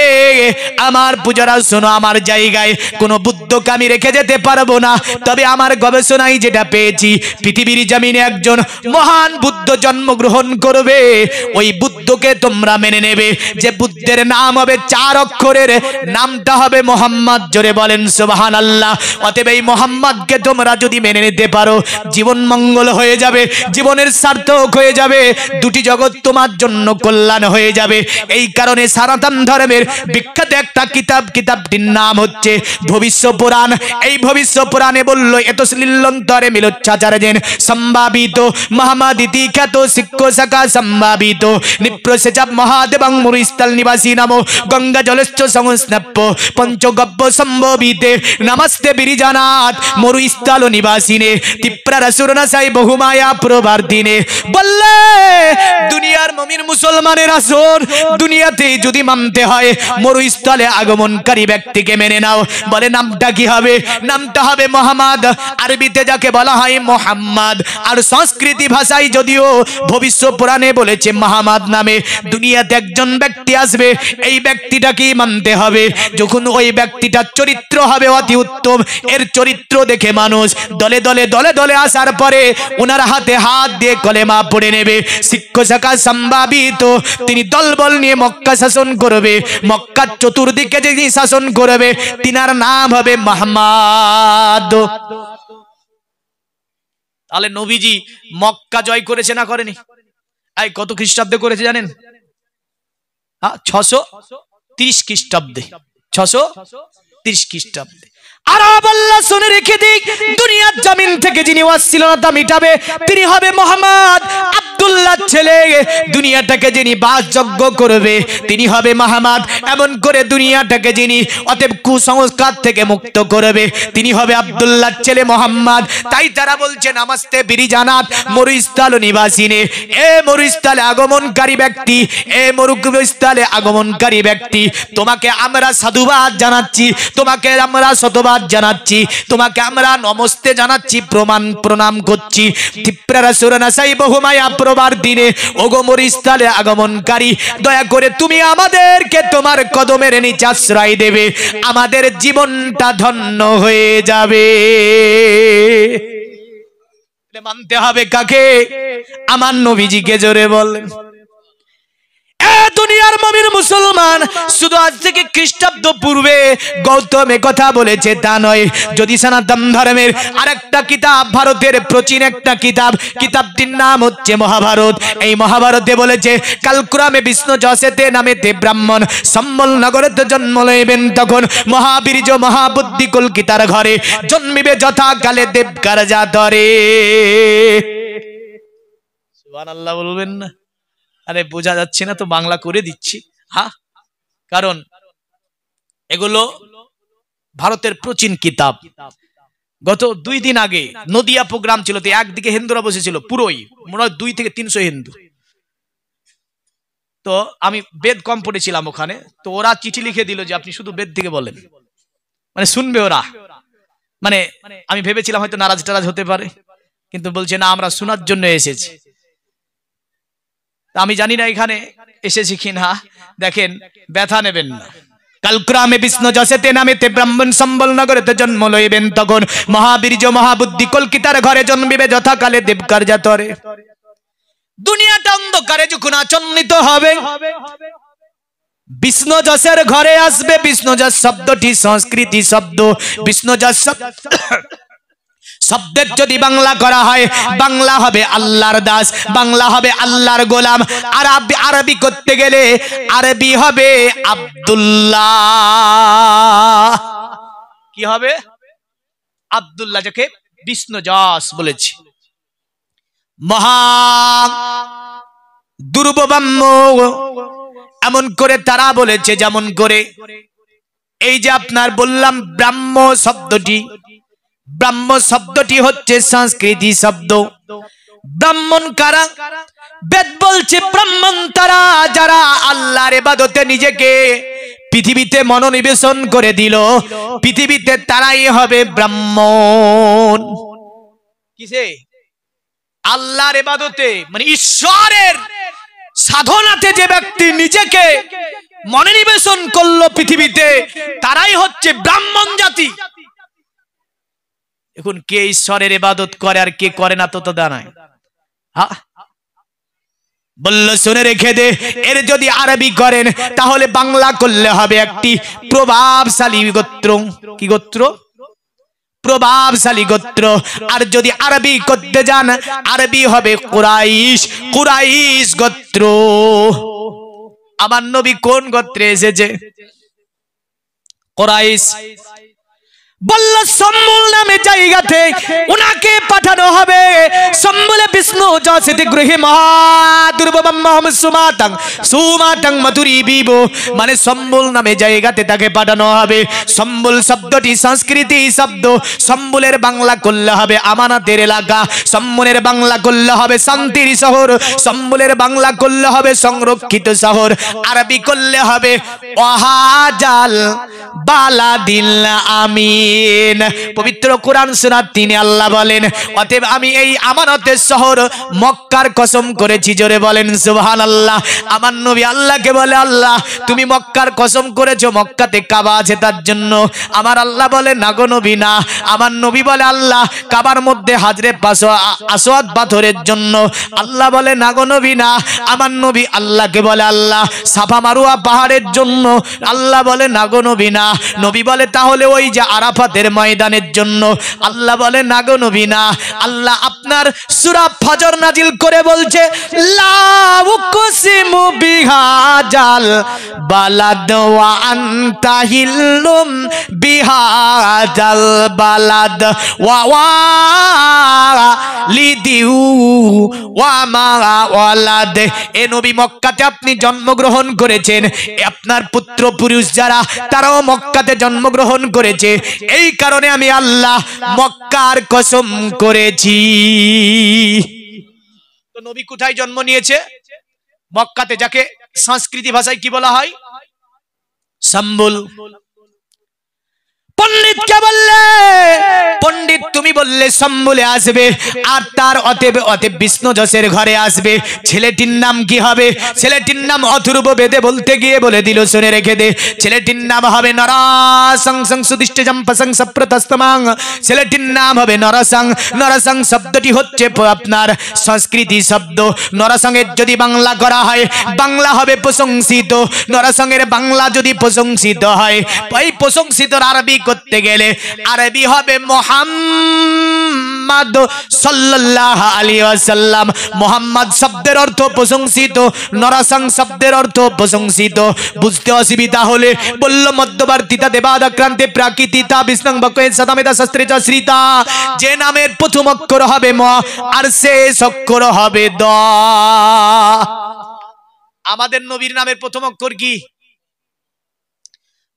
আমার পূজারা শোনো, আমার জায়গায় কোনো বুদ্ধকে আমি রেখে যেতে পারবো না, তবে আমার গবেষণায় যেটা পেয়েছি, পৃথিবীর জমিনে একজন মহান বুদ্ধ জন্মগ্রহণ করবে, ওই বুদ্ধকে তোমরা মেনে নেবে। যে বুদ্ধের নাম হবে 4 অক্ষরের, নামটা হবে মোহাম্মদ। জোরে বলেন সুবহানাল্লাহ। অতএব এই মোহাম্মদকে তোমরা যদি মেনে নিতে পারো, জীবন মঙ্গল হয়ে যাবে, জীবনের সার্থক হয়ে যাবে, দুটি জগৎ তোমার জন্য কল্যাণ হয়ে যাবে। এই কারণে সনাতন ধর্মের বিখ্যাত একটা কিতাবটির নাম হচ্ছে ভবিষ্য পুরাণ। এই ভবিষ্য পুরাণে বলল, এত শ্লীলন্তরে মিলোচ্ছাচার্যেন সম্ভাবিত মহামাদিতি খ্যাত শিক্ষ শাখা সম্ভাবিত নিপ্রসেচাপ মহাদেবং মুরিস্থল নিবাসী নামো গঙ্গা জলশ্চ সংস্নপ্য পঞ্চগব্য সম্ভবিতে নমস্তে বিরিজানাথ মরুস্থল নিবাসিনে তিপ্রারসুরনাশাই বহুমায়া প্রবর্তিনে। বললে, দুনিয়ার মুমিন মুসলমানের আসর, দুনিয়াতে যদি মানতে হয়, মরুস্থলে আগমনকারী ব্যক্তিকে মেনে নাও। বলে, নামটা কি হবে? নামটা হবে মোহাম্মদ। আরবিতে যাকে বলা হয় মোহাম্মদ, আর সংস্কৃতি ভাষায় যদিও ভবিষ্য পুরাণে বলেছে মোহাম্মদ নামে। দুনিয়াতে একজন ব্যক্তি আসবে, এই ব্যক্তিটাকেই মানতে হবে। যখন ওই ব্যক্তিটার চরিত্র হবে অতি উত্তম, এর চরিত্র দেখে মানুষ দলে দলে দলে দলে আসার পরে ওনার হাতে হাত দিয়ে কলেমা পড়ে নেবে। শিক্ষ শাখা সম্ভাবিত, তিনি দলবল নিয়ে মক্কা শাসন করবে। মক্কার চতুর্দিকে যিনি শাসন করবে, তিনার নাম হবে মুহাম্মদ। তাহলে নবীজি মক্কা জয় করেছে না করেনি? এই কত খ্রিস্টাব্দে করেছে জানেন? 630 খ্রিস্টাব্দে, 630 খ্রিস্টাব্দে। আরব আল্লাহ শুনে রেখে দিক, দুনিয়ার জমিন থেকে যিনি অশ্লীলতা মিটাবে তিনি হবে মোহাম্মদ। আব্দুল্লাহ ছেলে, দুনিয়াটাকে যিনি বাসযোগ্য করবে তিনি হবে মোহাম্মদ। এমন করে দুনিয়াটাকে যিনি অতএব কুসংস্কার থেকে মুক্ত করবে তিনি হবে আব্দুল্লাহ ছেলে মোহাম্মদ। তাই তারা বলছে, নমস্তে বিরিজানাথ মরুস্থল নিবাসিনে। এ মরুস্থলে আগমনকারী ব্যক্তি, এ মরুস্থলে আগমনকারী ব্যক্তি, তোমাকে আমরা সাধুবাদ জানাচ্ছি, তোমাকে আমরা শতবাদ জানাচ্ছি, তোমাকে আমরা নমস্তে জানাচ্ছি, প্রণাম করছি। ত্রিপুরাসুরনাশাই বহুমায়া প্রবর্তিনে, ওগো মরুস্থলে আগমনকারী, দয়া করে তুমি আমাদেরকে তোমার কদমের নিচে আশ্রয় দেবে, আমাদের জীবনটা ধন্য হয়ে যাবে। মানতে হবে কাকে? আমার নবীজিকে। জোরে বলেন। দুনিয়ার মুমিন মুসলমান, শুধু আজ থেকে খ্রিস্টাব্দ পূর্বে গৌতম কথা বলেছে তা নয়। যদি সনাতন ধর্মের আরেকটা কিতাব, ভারতের প্রাচীন একটা কিতাব, কিতাবটির নাম হচ্ছে মহাভারত। এই মহাভারতে বলেছে, কালক্রমে বিষ্ণু যশেতে নামেতে ব্রাহ্মণ সম্বল নগরতে জন্ম লইবেন, তখন মহাবীর্য মহাবুদ্ধি কলকিতার ঘরে জন্মিবে যথাকালে দেবকার জাতরে। সুবহানাল্লাহ বলবেন না? আরে বোঝা যাচ্ছে না তো, বাংলা করে দিচ্ছি। কারণ এগুলো ভারতের প্রাচীন কিতাব। গত 2 দিন আগে নদিয়া প্রোগ্রাম ছিল, একদিকে হিন্দুরা বসেছিল পুরোই, মনে হয় 200 থেকে 300 হিন্দু। তো আমি বেদ কম পড়েছিলাম ওখানে, তো ওরা চিঠি লিখে দিল যে আপনি শুধু বেদ থেকে বলেন, মানে শুনবে ওরা। মানে আমি ভেবেছিলাম হয়তো নারাজ টারাজ হতে পারে, কিন্তু বলছে না আমরা শোনার জন্য এসেছি। আমি জানি না এখানে এসেছি কিনা, দেখেন ব্যথা নেবেন না। কালক্রমে বিষ্ণু যশেতে নামেতে ব্রাহ্মণ সম্বল নগরেতে জন্ম লইবেন, তখন মহাবীর্য মহাবুদ্ধি কলকিতার ঘরে জন্মিবে যথাকালে দেবকার্যাতরে। দুনিয়াটা অন্ধকারে যখন আচ্ছন্নিত হবে, বিষ্ণু যশের ঘরে আসবে। বিষ্ণু যশ শব্দটি সংস্কৃতি শব্দ। বিষ্ণু যশ শব্দের যদি বাংলা করা হয়, বাংলা হবে আল্লাহর দাস, বাংলা হবে আল্লাহর গোলাম। আর আরবি করতে গেলে আরবি হবে আব্দুল্লাহ। কি হবে? আব্দুল্লাহ, যাকে বিষ্ণু যশ বলেছি। মহা দুর্বব্রাহ্ম এমন করে তারা বলেছে, যেমন করে এই যে আপনার বললাম ব্রাহ্ম শব্দটি, ব্রাহ্ম শব্দটি হচ্ছে সংস্কৃতি শব্দ। ব্রাহ্মণ কারা? বেদ বলছে ব্রাহ্মণ তারা যারা আল্লাহর ইবাদতে নিজেকে পৃথিবীতে মনোনিবেশন করে দিল, পৃথিবীতে তারাই হবে ব্রাহ্মণ। কিসে? আল্লাহর ইবাদতে, মানে ঈশ্বরের সাধনাতে যে ব্যক্তি নিজেকে মনোনিবেশন করলো পৃথিবীতে, তারাই হচ্ছে ব্রাহ্মণ জাতি। এখন কে ঈশ্বরের ইবাদত করে আর কে করে না, তো জানায়। হ্যাঁ, বলল শুনে রেখে দে, এর যদি আরবি করেন তাহলে বাংলা করলে হবে একটি প্রভাবশালী গোত্র। কি গোত্র? প্রভাবশালী গোত্র। আর যদি আরবি করতে যান, আরবি হবে কুরাইশ, কুরাইশ গোত্র। আমার নবী কোন গোত্রে এসেছে? কুরাইশ। বলল সম্বল নামে জায়গাতে উনাকে পাঠানো হবে। সম্বলে বিষ্ণু যশেতে গৃহে মহাদুর্বব্রহ্ম সুমাতাং সুমাতাং মধুরী বিবো, মানে সম্বল নামে জায়গাতে তাকে পাঠানো হবে। সম্বল শব্দটি সংস্কৃতি শব্দ। সম্বলের বাংলা করলে হবে আমানতের এলাকা, সম্বলের বাংলা করলে হবে শান্তির শহর, সম্বলের বাংলা করলে হবে সংরক্ষিত শহর, আরবি করলে হবে ওয়াহাজাল বালাদিল আমিন। পবিত্র কোরআন সূরা ৩ আল্লাহ বলেন, অতএব আমি এই আমানতের শহর মক্কার কসম করেছি। জোরে বলেন সুবহানাল্লাহ। আমার নবী আল্লাহকে বলে, আল্লাহ তুমি মক্কার কসম করেছো, মক্কাতে কাবা আছে তার জন্য। আমার আল্লাহ বলে, না গো নবী না। আমার নবী বলে, আল্লাহ কাবার মধ্যে হাজরে আসওয়াদ পাথরের জন্য। আল্লাহ বলে, না গো নবী না। আমার নবী আল্লাহকে বলে, আল্লাহ সাফা মারুয়া পাহাড়ের জন্য। আল্লাহ বলে, না গো নবী না। নবী বলে, তাহলে ওই যে আরাফাতের ময়দানের জন্য। আল্লাহ বলে, না গো নবী না। আল্লাহ আপনার সূরা ফজর নাজিল করে বলছে, লা উকসিমু বিহাজাল বালাদ ওয়া আনতা হিল্লুম বিহাজাল বালাদ ওয়া ওয়ালিদিউ ওয়া মা ওয়ালাদ। এ নবী মক্কাতে আপনি জন্মগ্রহণ করেছেন, আপনার পুত্র পুরুষ যারা তারাও মক্কাতে জন্মগ্রহণ করেছে। এই কারণে আমি আল্লাহ মক্কার কসম করেছি। তো নবী কোথায় জন্ম নিয়েছে? মক্কাতে, যাকে সংস্কৃতি ভাষায় কি বলা হয়? সম্বল। পণ্ডিতকে বললে, পণ্ডিত তুমি বললে সম্বলে আসবে, আর তার অতএব বিষ্ণু যশের ঘরে আসবে। ছেলেটির নাম কি হবে? ছেলেটির নাম অথর্ব বেদে বলতে গিয়ে বলে দিল, শুনে রেখে দে। ছেলেটির নাম হবে নরাসং সুদিষ্টজম পসং সপ্রতস্তমাং। ছেলেটির নাম হবে নরসং। নরসং শব্দটি হচ্ছে আপনার সংস্কৃতি শব্দ। নরসংয়ের যদি বাংলা করা হয়, বাংলা হবে প্রশংসিত। নরসংয়ের বাংলা যদি প্রশংসিত হয়, ওই প্রশংসিত আরবি করতে গেলে আরবি হবে মুহাম্মদ সাল্লাল্লাহু আলাইহি ওয়াসাল্লাম। মুহাম্মদ শব্দের অর্থ প্রশংসিত, নরসং শব্দের অর্থ প্রশংসিত। বুঝতে অসুবিধা হলে বলল মধ্যবর্তীতা দেবাদাক্রান্তে প্রাকৃতিতা বিষ্ণং বকয়ে সদামেদা শাস্ত্রে শ্রীতা। যে নামের প্রথম অক্ষর হবে ম, আর শেষ অক্ষর হবে দ। আমাদের নবীর নামের প্রথম অক্ষর কি?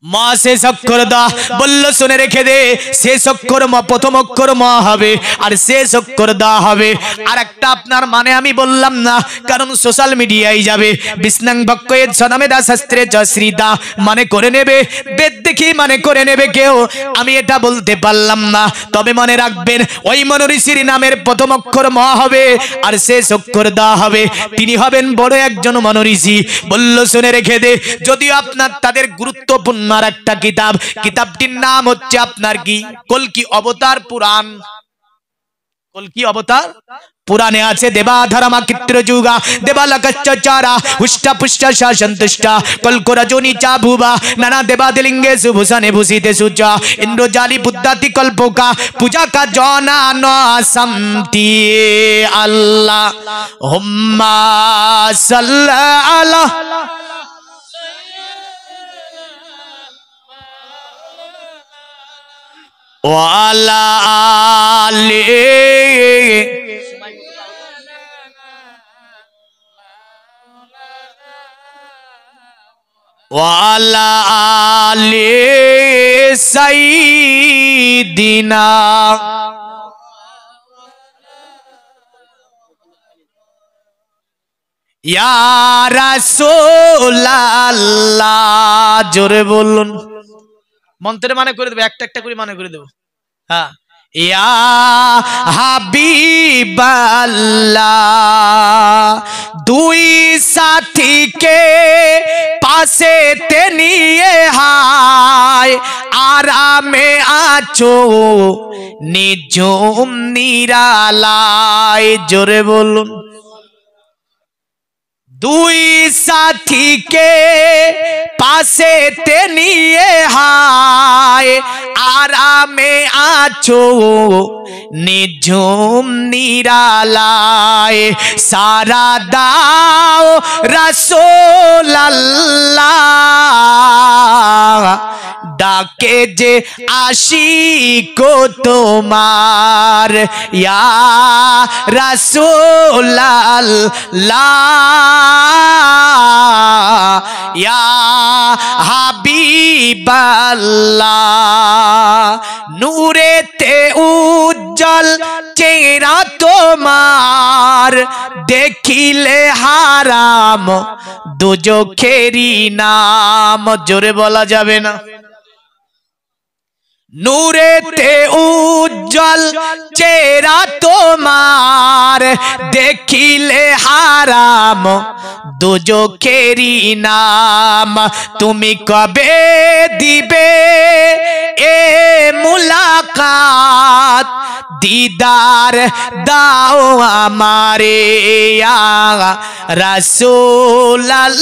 মা শেষ অক্ষর দা বলল শুনে রেখে দে, শেষ অক্ষর ম, প্রথম অক্ষর ম হবে আর শেষ অক্ষর দা হবে। আর একটা আপনার মানে আমি বললাম না, কারণ সোশ্যাল মিডিয়ায় যাবে বিষ্ণাং ভক্কয়ের সনমেদা শাস্ত্রে জশ্রীদা মানে করে নেবে, বেদ দেখি মানে করে নেবে কেউ, আমি এটা বলতে পারলাম না। তবে মনে রাখবেন ওই মনঋষির নামের প্রথম অক্ষর ম হবে আর শেষ অক্ষর দা হবে, তিনি হবেন বড় একজন মনঋষি। বলল শুনে রেখে দে, যদিও আপনার তাদের গুরুত্বপূর্ণ আর একটা কিতাব, কিতাবটির নাম হচ্ছে আপনার কি কল্কি অবতার পুরাণ। কল্কি অবতার পুরাণে আছে দেবাধরমা চিত্রযুগা দেবালকশ্চারা হুষ্টা পুষ্টা সন্তুষ্টা কল্ক রজনী চা ভুবা নানা দেবাদিলিঙ্গে সুভূষণে ভূষিতে সুচা ইন্দ্রজালি বুদ্ধাতি কল্পকা পূজা কা জনা ন শান্তি আল্লাহ হুম্মা সাল্লাল্লাহ ওয়ালা আলি ওয়ালা আলি সাইয়্যিদিনা। ইয়া রাসূলুল্লাহ, জোরে বলুন। মন্ত্রে মানে করে দেবো, একটা একটা করে মানে করে দেবো। হ্যাঁ, ইয়া হাবিবাল্লাহ, দুই সাথীকে পাশে তে নিয়ে হায় আরামে আছো নিঝুম নিরালায়, জোরে বলুন। দুই সাথীকে পাশে তে নিয়ে হায় আরামে আছো নিঝুম নিরালায়, সারা দাও রাসূলুল্লাহ, ডাকে যে আশিকো তোমার, ইয়া রাসূলুল্লাহ ইয়া হাবিবাল্লাহ, নূরেতে উজ্জ্বল চেহারা তোমার, দেখিলে হারাম দুজখেরি নাম, জোরে বলা যাবে না। নূরেতে উজ্জ্বল চেহারা তোমার, দেখিলে হারাম দুজখেরি নাম, তুমি কবে দিবে এ মুলাকাত, দিদার দাও আমারে ইয়া রাসূলুল্লাহ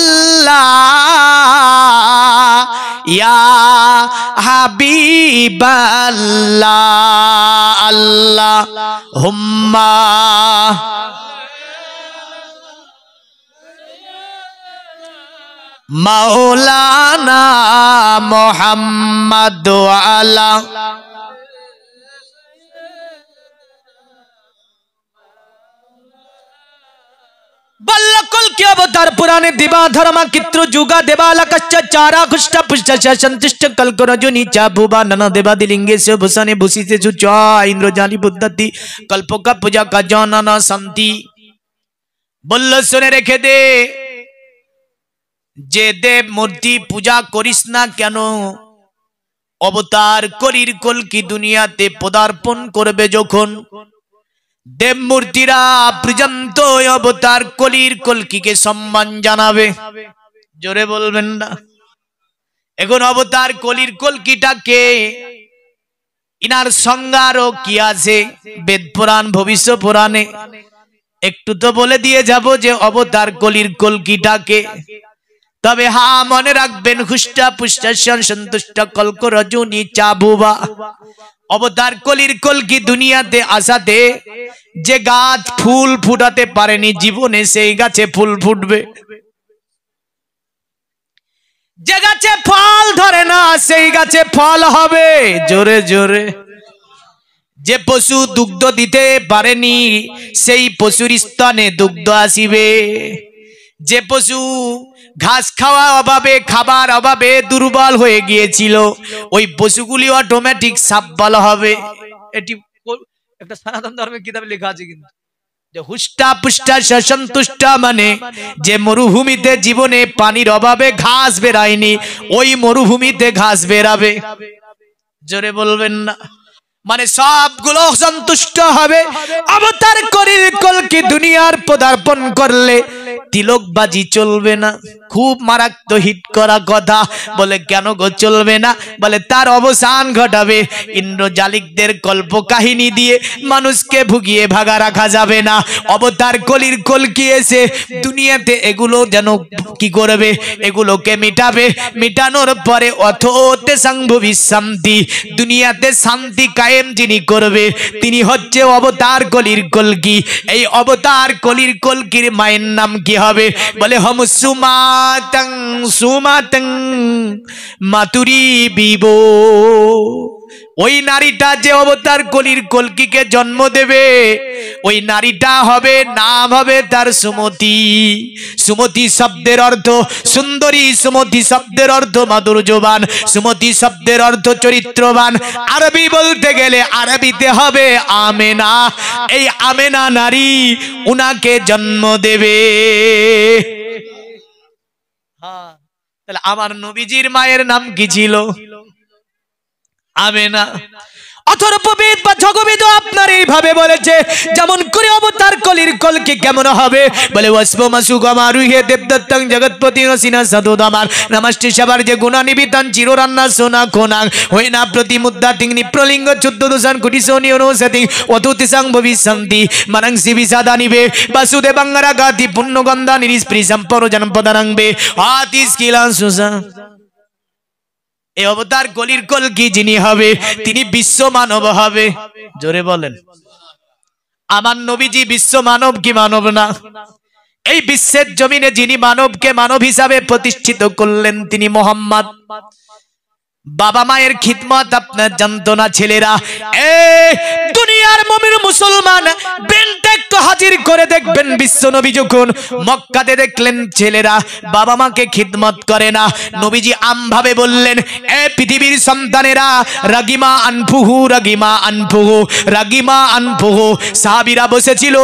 ইয়া হাবিবাল্লাহ, আল্লাহুম্মা মাওলানা মুহাম্মদ আলা কল্কি অবতার পুরাণে দিবাধর্মা চিত্র যুগা দেবালকশ্চারা হুষ্টা পুষ্টা সন্তুষ্ট কল্ক রজনী চা ভুবা নানা দেবাদিলিঙ্গে ভূষণে ভূষিতে সুচা ইন্দ্রজালি বুদ্ধাতি কল্পকা পূজা কা জননা শান্তি। বলল শুনে রেখে দে, যে দেব মূর্তি পূজা করিস না কেন, অবতার কলির কল্কি দুনিয়াতে পদার্পণ করবে যখন, দেব মূর্তিরা পর্যন্ত অবতার কলির কল্কিকে সম্মান জানাবে, জোরে বলবেন না। এখন অবতার কলির কল্কিটাকে ইনার সংজ্ঞারও কি আছে বেদ পুরাণ ভবিষ্য পুরাণে, একটু তো বলে দিয়ে যাব যে অবতার কলির কল্কিটাকে। তবে হ্যাঁ মনে রাখবেন, হুষ্টা পুষ্টা সন্তুষ্ট কল্ক রজনী চা ভুবা, অবতার কলির কল্কি দুনিয়াতে আসাতে যে গাছ ফুল ফুটাতে পারেনি জীবনে, সেই গাছে ফুল ফুটবে। যে গাছে ফল ধরে না সেই গাছে ফল হবে, জোরে জোরে। যে পশু দুগ্ধ দিতে পারেনি সেই পশুর স্তনে দুগ্ধ আসিবে। যে পশু ঘাস খাওয়া অভাবে খাবার অভাবে দুর্বল হয়ে গিয়েছিল ওই পশুগুলি অটোমেটিক সাব্বল হবে। এটি একটা সনাতন ধর্মের কিতাবে লেখা আছে কিন্তু যে হুষ্টা পুষ্টা সন্তুষ্টা মানে যে মরুভূমিতে জীবনে পানির অভাবে ঘাস বেরায়নি ওই মরুভূমিতে ঘাস বেরাবে। জোরে বলবেন না? মানে সবগুলো সন্তুষ্ট হবে। অবতার কলকি দুনিয়ার পদার্পণ করলে তিলকবাজি চলবে না। খুব মারাত্মক হিট করা কথা। বলে কেন গো চলবে না? বলে তার অবসান ঘটাবে। ইন্দ্রজালিকদের কল্প কাহিনী দিয়ে মানুষকে ভুগিয়ে ভাগা রাখা যাবে না। অবতার কলকি এসে দুনিয়াতে এগুলো যেন কি করবে? এগুলোকে মিটাবে। মিটানোর পরে অথোতে সংভবী শান্তি, দুনিয়াতে শান্তি কায়েম যিনি করবে তিনি হচ্ছে অবতার কলকি। এই অবতার কলকির মায়ের নাম কি হবে? বলে হম সুমাতং সুমাতং মাতুরি বিবো। ওই নারীটা যে অবতার কলকিকে জন্ম দেবে ওই নারীটা হবে, নাম হবে তার সুমতি। সুমতি শব্দের অর্থ সুন্দরী, সুমতি শব্দের অর্থ মাধুর্যবান, সুমতি শব্দের অর্থ চরিত্রবান। আরবি বলতে গেলে আরবিতে হবে আমেনা। এই আমেনা নারী উনাকে জন্ম দেবে। হ্যাঁ, তাহলে আমার নবীজির মায়ের নাম কি ছিল? আমেনা। অথর্ববেদ বা জগবেদ আপনার এইভাবে বলেছে যেমন করে অবতার কলকি কেমন হবে? বলে ওয়াসবমাসুগমারুহে দেবদত্তং জগৎপতি রসিনা সাধুদামার নমস্তে সবার যে গুণানিবিতান চিররান্না সোনা কোনাং হইনা প্রতিমুদ্দা তিং নিপ্রলিঙ্গ 14 দোষান কোটি সোনি অনুসতি অতুতিসাং ভবিষ্যন্তি মানং সিবিসাদা নিবে বাসুদেবাঙ্গারা গাতি পুণ্যগন্ধা নিরিস্প্রি সম্পর জনপদানংবে আতিস কিলান সুসা। এই অবতার কলকি যিনি হবে তিনি বিশ্ব মানব হবে। জোরে বলেন। আমার নবীজি বিশ্ব মানব কি মানব না? এই বিশ্বের জমিনে যিনি মানবকে মানব হিসাবে প্রতিষ্ঠিত করলেন তিনি মোহাম্মদ। বাবা মায়ের খিদমত আপনার জানতো না ছেলেরা? দুনিয়ার মুমিন মুসলমান ব্রেনটা একটু হাজির করে দেখবেন বিশ্ব নবী যখন মক্কাতে দেখলেন ছেলেরা বাবা মাকে খিদমত করে না, নবীজি আমভাবে বললেন এ পৃথিবীর সন্তানেরা রাগিমা আনফুহু রাগিমা আনফুহু রাগিমা আনফুহু। সাহাবীরা বসেছিল,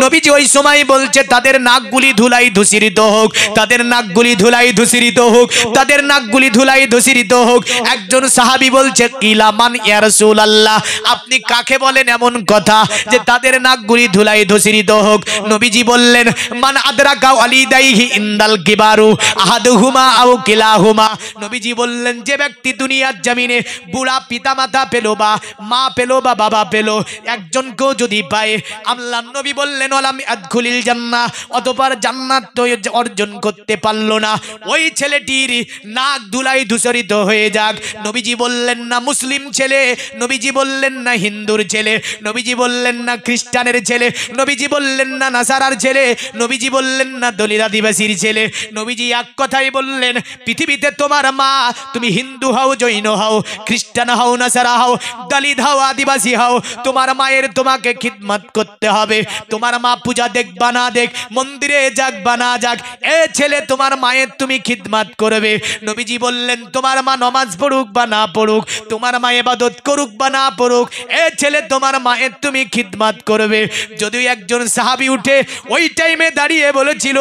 নবীজি ওই সময় বলছে তাদের নাকগুলি ধুলাই ধূসরিত হোক, তাদের নাকগুলি ধুলাই ধূসরিত হোক, তাদের নাকগুলি ধুলাই ধূসরিত হোক। একজন সাহাবী বলছে কিলামান ইয়া রাসূলুল্লাহ, আপনি কাকে বলেন এমন কথা যে তাদের নাকগুলি ধুলাই ধূসরিত হোক? নবীজি বললেন মান আদরাকা ওয়ালিদাইহি ইনদাল কিবারু আহাদুহুমা আও কিলাহুমা। নবীজি বললেন যে ব্যক্তি দুনিয়ার জমিনে বুড়া পিতামাতা পেল বা মা পেল বা বাবা পেল একজনকেও যদি পায়, আল্লাহর নবী বললেন ওয়ালাম আদখুলিল জান্নাহ, অতঃপর জান্নাত তো অর্জন করতে পারলো না, ওই ছেলেটির নাক ধুলাই ধূসরিত হয়ে যাক। নবীজি বললেন না মুসলিম ছেলে, নবীজি বললেন না হিন্দুর ছেলে, নবীজি বললেন না খ্রিস্টানের ছেলে, নবীজি বললেন না নাসারার ছেলে, নবীজি বললেন না দলিত আদিবাসীর ছেলে। নবীজি এক কথাই বললেন পৃথিবীতে তোমার মা, তুমি হিন্দু হও, জৈন হও, খ্রিস্টান হও, নাসারা হও, দলিত হও, আদিবাসী হও, তোমার মায়ের তোমাকে খিদমত করতে হবে। তোমার মা পূজা দেখ বা না দেখ, মন্দিরে যাক বা না যাক, এ ছেলে তোমার মায়ের তুমি খিদমত করবে। নবীজি বললেন তোমার মা নমাজ পড়ুক বা না পড়ুক, তোমার মা ইবাদত করুক বা না করুক, এ ছেলে তোমার মায়ের তুমি খিদমত করবে। যদিও একজন সাহাবী উঠে ওই টাইমে দাঁড়িয়ে বলেছিল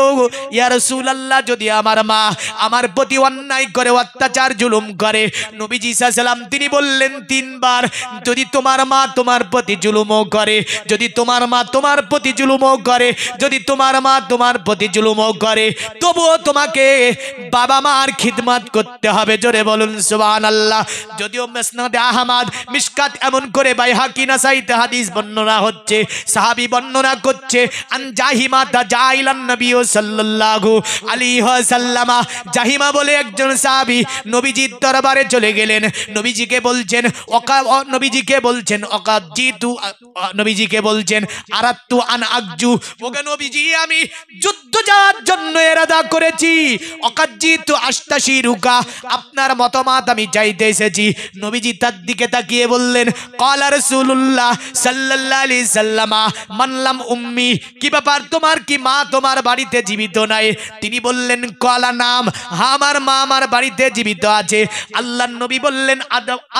ইয়া রাসূলুল্লাহ যদি আমার মা আমার প্রতি অন্যায় করে অত্যাচার জুলুম করে, নবীজি সাল্লাল্লাহু আলাইহি ওয়াসাল্লাম তিনি বললেন তিনবার যদি তোমার মা তোমার প্রতি জুলুমও করে, যদি তোমার মা তোমার প্রতি জুলুমও করে, যদি তোমার মা তোমার প্রতি জুলুমও করে, তবুও তোমাকে বাবা মার খিদমত করতে হবে। জোরে বলুন সুবহানাল্লাহ। যদিও মুসনাদে আহমদ মিশকাত এমন করে বাইহাকি নাসাইতে হাদিস বর্ণনা হচ্ছে, সাহাবী বর্ণনা করছে আন জাহিমা তাজাইলান নবী সাল্লাল্লাহু আলাইহি ওয়াসাল্লাম। জাহিমা বলে একজন সাহাবী নবীজির দরবারে চলে গেলেন, নবীজিকে বলছেন নবীজিকে বলছেন অকাজিতু, নবীজিকে বলছেন আরাতু আন আকজু, ওকে নবীজি আমি যুদ্ধ যাওয়ার জন্য ইরাদা করেছি, অকাজিতু আস্তাশিরুকা, আপনার মতামত আমি চাইতে এসেছি। নবীজি তার দিকে তাকিয়ে বললেন ক্বালা রাসূলুল্লাহ সাল্লাল্লাহু আলাইহি সাল্লাম মান লাম উম্মি, কি ব্যাপার তোমার কি মা তোমার বাড়িতে জীবিত নাই? তিনি বললেন কালা নাম, হ্যাঁ আমার মা আমার বাড়িতে জীবিত আছে। আল্লাহর নবী বললেন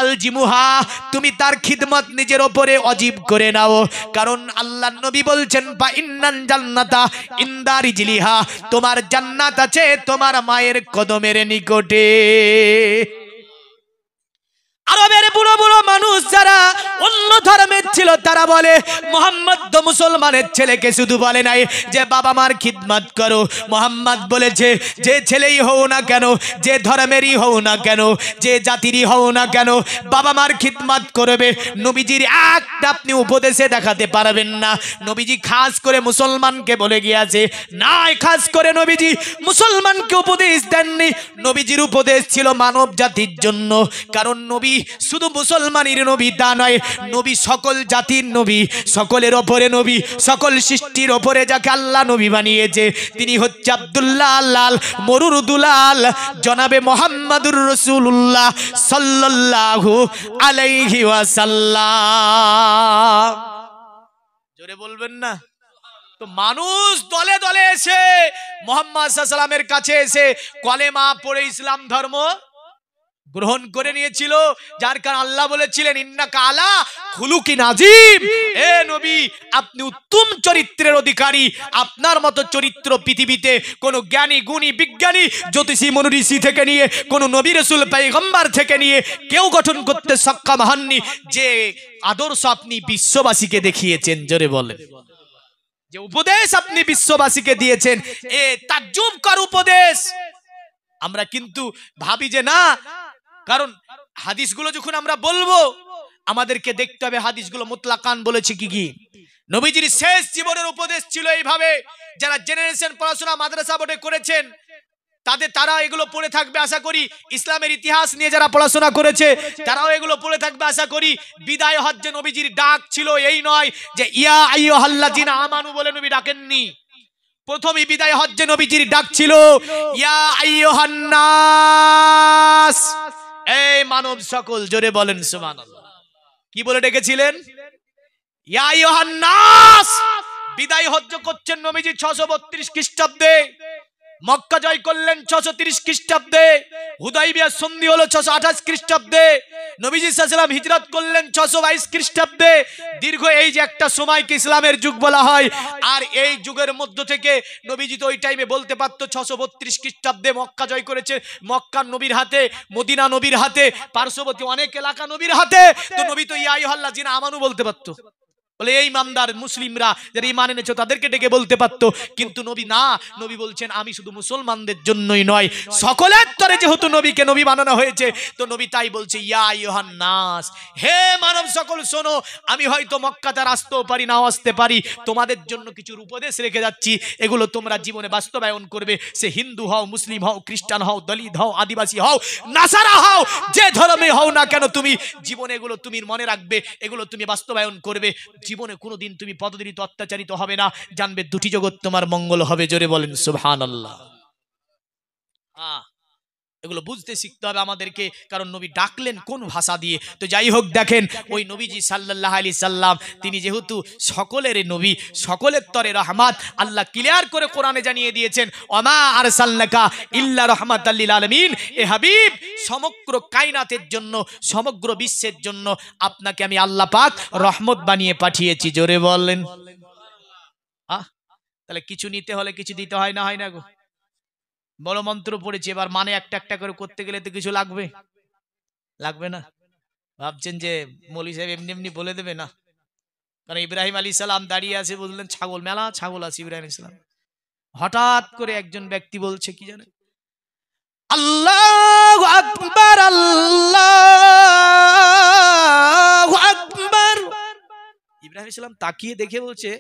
আলজিমুহা, তুমি তার খিদমত নিজের ওপরে অজীব করে নাও, কারণ আল্লাহর নবী বলছেন বা ইন্নান জান্নাতা ইনদা রিজলিহা, তোমার জান্নাত আছে তোমার মায়ের কদমের নিকটে। আরবের বুড়ো বুড়ো মানুষ যারা অন্য ধর্মের ছিল তারা বলে মোহাম্মদ তো মুসলমানের ছেলেকে শুধু বলে নাই যে বাবা মার খিদমত করো। মোহাম্মদ বলেছে যে ছেলেই হও না কেন, যে ধর্মেরই হও না কেন, যে জাতিরই হও না কেন, বাবা মার খিদমত করবে। নবীজির একটা আপনি উপদেশে দেখাতে পারবেন না নবীজি খাস করে মুসলমানকে বলে গিয়েছে। না, খাস করে নবীজি মুসলমানকে উপদেশ দেননি, নবীজির উপদেশ ছিল মানব জাতির জন্য। কারণ নবী শুধু মুসলমানের নবী তা নয়, নবী সকল জাতির নবী, সকলের ওপরে নবী, সকল সৃষ্টির ওপরে যাকে আল্লাহ নবী বানিয়েছে তিনি হচ্ছে আব্দুল্লাহ লাল মরুর দুলাল জনাবে মুহাম্মাদুর রাসূলুল্লাহ সাল্লাল্লাহু আলাইহি ওয়াসাল্লাম। জোরে বলবেন না? তো মানুষ দলে দলে এসে মুহাম্মদ সাল্লাল্লাহু আলাইহি ওয়াসাল্লামের কাছে এসে কলেমা পড়ে ইসলাম ধর্ম গ্রহণ করে নিয়েছিল, যার কারণে আল্লাহ বলেছিলেন ইন্নাকা আলা খুলুকিন আযীম, হে নবী আপনি উত্তম চরিত্রের অধিকারী। আপনার মতো চরিত্র পৃথিবীতে কোন জ্ঞানী গুণী বিজ্ঞানী জ্যোতিষী মনীষী থেকে নিয়ে কোন নবী রাসূল পয়গম্বর থেকে নিয়ে কেউ গঠন করতে সক্ষম হননি। যে আদর্শ আপনি বিশ্ববাসীকে দেখিয়েছেন, জোরে বলেন, যে উপদেশ আপনি বিশ্ববাসীকে দিয়েছেন, এ তাজ্জুবকর উপদেশ। আমরা কিন্তু ভাবি যে না, কারণ হাদিসগুলো যখন আমরা বলবো আমাদেরকে দেখতে হবে হাদিসগুলো মুতলাকান বলেছে কি কি। নবীজির শেষ জীবনের উপদেশ ছিল এইভাবে। যারা জেনারেশন পড়াশোনা মাদ্রাসা বোর্ডে করেছেন তারা এগুলো পড়ে থাকবে আশা করি। ইসলামের ইতিহাস নিয়ে যারা পড়াশোনা করেছে তারাও এগুলো পড়ে থাকবে আশা করি। বিদায় হজ্জে নবীজির ডাক ছিল এই নয় যে ইয়া আইয়ুহাল্লাযিনা আমানু বলে নবী ডাকেননি। প্রথমই বিদায় হজ্জে নবীজির ডাক ছিল ইয়া আইয়ুহান নাস, এই মানব সকল, জোরে বলেন সুবহানাল্লাহ। কি বলে ডেকেছিলেন? ইয়া আইয়ুহান নাস। বিদায় হজ্জ করছেন নবীজি 632 খ্রিস্টাব্দে, মক্কা জয় করলেন 630 খ্রিস্টাব্দে, হুদাইবিয়া সন্ধি হলো 628 খ্রিস্টাব্দে, নবীজি সাল্লাল্লাহু আলাইহি ওয়াসাল্লাম হিজরত করলেন 622 খ্রিস্টাব্দে। দীর্ঘ এই যে একটা সময়কে ইসলামের যুগ বলা হয়। আর এই যুগের মধ্য থেকে নবীজি তো ওই টাইমে বলতে পারতো 632 খ্রিস্টাব্দে মক্কা জয় করেছে, মক্কা নবীর হাতে, মদিনা নবীর হাতে, পার্শ্ববর্তী অনেক এলাকা নবীর হাতে। তো নবী তো ইয়া আইয়ুহাল্লাযিনা আমানু বলতে পারতো, বলে এই ইমানদার মুসলিমরা যারা ঈমান এনেছো তাদেরকে ডেকে বলতে পারতো। কিন্তু নবী না, নবী বলছেন আমি শুধু মুসলমানদের জন্যই নয়, সকলের তরে যেহেতু নবীকে নবী বানানো হয়েছে তো নবী তাই বলছে ইয়া আইয়ুহান নাস, হে মানব সকল শোনো, আমি হয়তো মক্কাতে আসতেও পারি নাও আসতে পারি, তোমাদের জন্য কিছু উপদেশ রেখে যাচ্ছি, এগুলো তোমরা জীবনে বাস্তবায়ন করবে। সে হিন্দু হও, মুসলিম হও, খ্রিস্টান হও, দলিত হও, আদিবাসী হও, নাসারা হও, যে ধর্মে হও না কেন তুমি জীবনে এগুলো তুমি মনে রাখবে, এগুলো তুমি বাস্তবায়ন করবে। জীবনে কোনোদিন তুমি পদদলিত অত্যাচারিত হবে না, জানবে দুটি জগৎ তোমার মঙ্গল হবে। জোরে বলেন সুবহানাল্লাহ। এগুলো বুঝতে শিখতে হবে আমাদেরকে, কারণ নবী ডাকলেন কোন ভাষা দিয়ে। তো যাই হোক, দেখেন ওই নবীজি সাল্লাল্লাহু আলাইহি সাল্লাম তিনি যেহেতু সকলের নবী, সকলের তরে রহমত, আল্লাহ ক্লিয়ার করে কোরআনে জানিয়ে দিয়েছেন ওমা আরসালনাকা ইল্লা রাহমাতাল লিল আলামিন, এ হাবিব সমগ্র কায়নাতের জন্য, সমগ্র বিশ্বের জন্য আপনাকে আমি আল্লাহ পাক রহমত বানিয়ে পাঠিয়েছি। জোরে বলেন। তাহলে কিছু নিতে হলে কিছু দিতে হয় না, হয় না গো? বড় মন্ত্র পড়েছি, এবার মানে একটা একটা করে করতে গেলে তো কিছু লাগবে, লাগবে না? ভাবছেন যে মৌলী সাহেব এমনি এমনি বলে দেবে না, কারণ ইব্রাহিম আলাইহিস সালাম দাঁড়িয়ে আছে, বললেন ছাগল, মেলা ছাগল আছে ইব্রাহিম আলাইহিস সালাম। হঠাৎ করে একজন ব্যক্তি বলছে কি জানেন, আল্লাহু আকবার, আল্লাহু আকবার। ইব্রাহিম আলাইহিস সালাম তাকিয়ে দেখে বলছে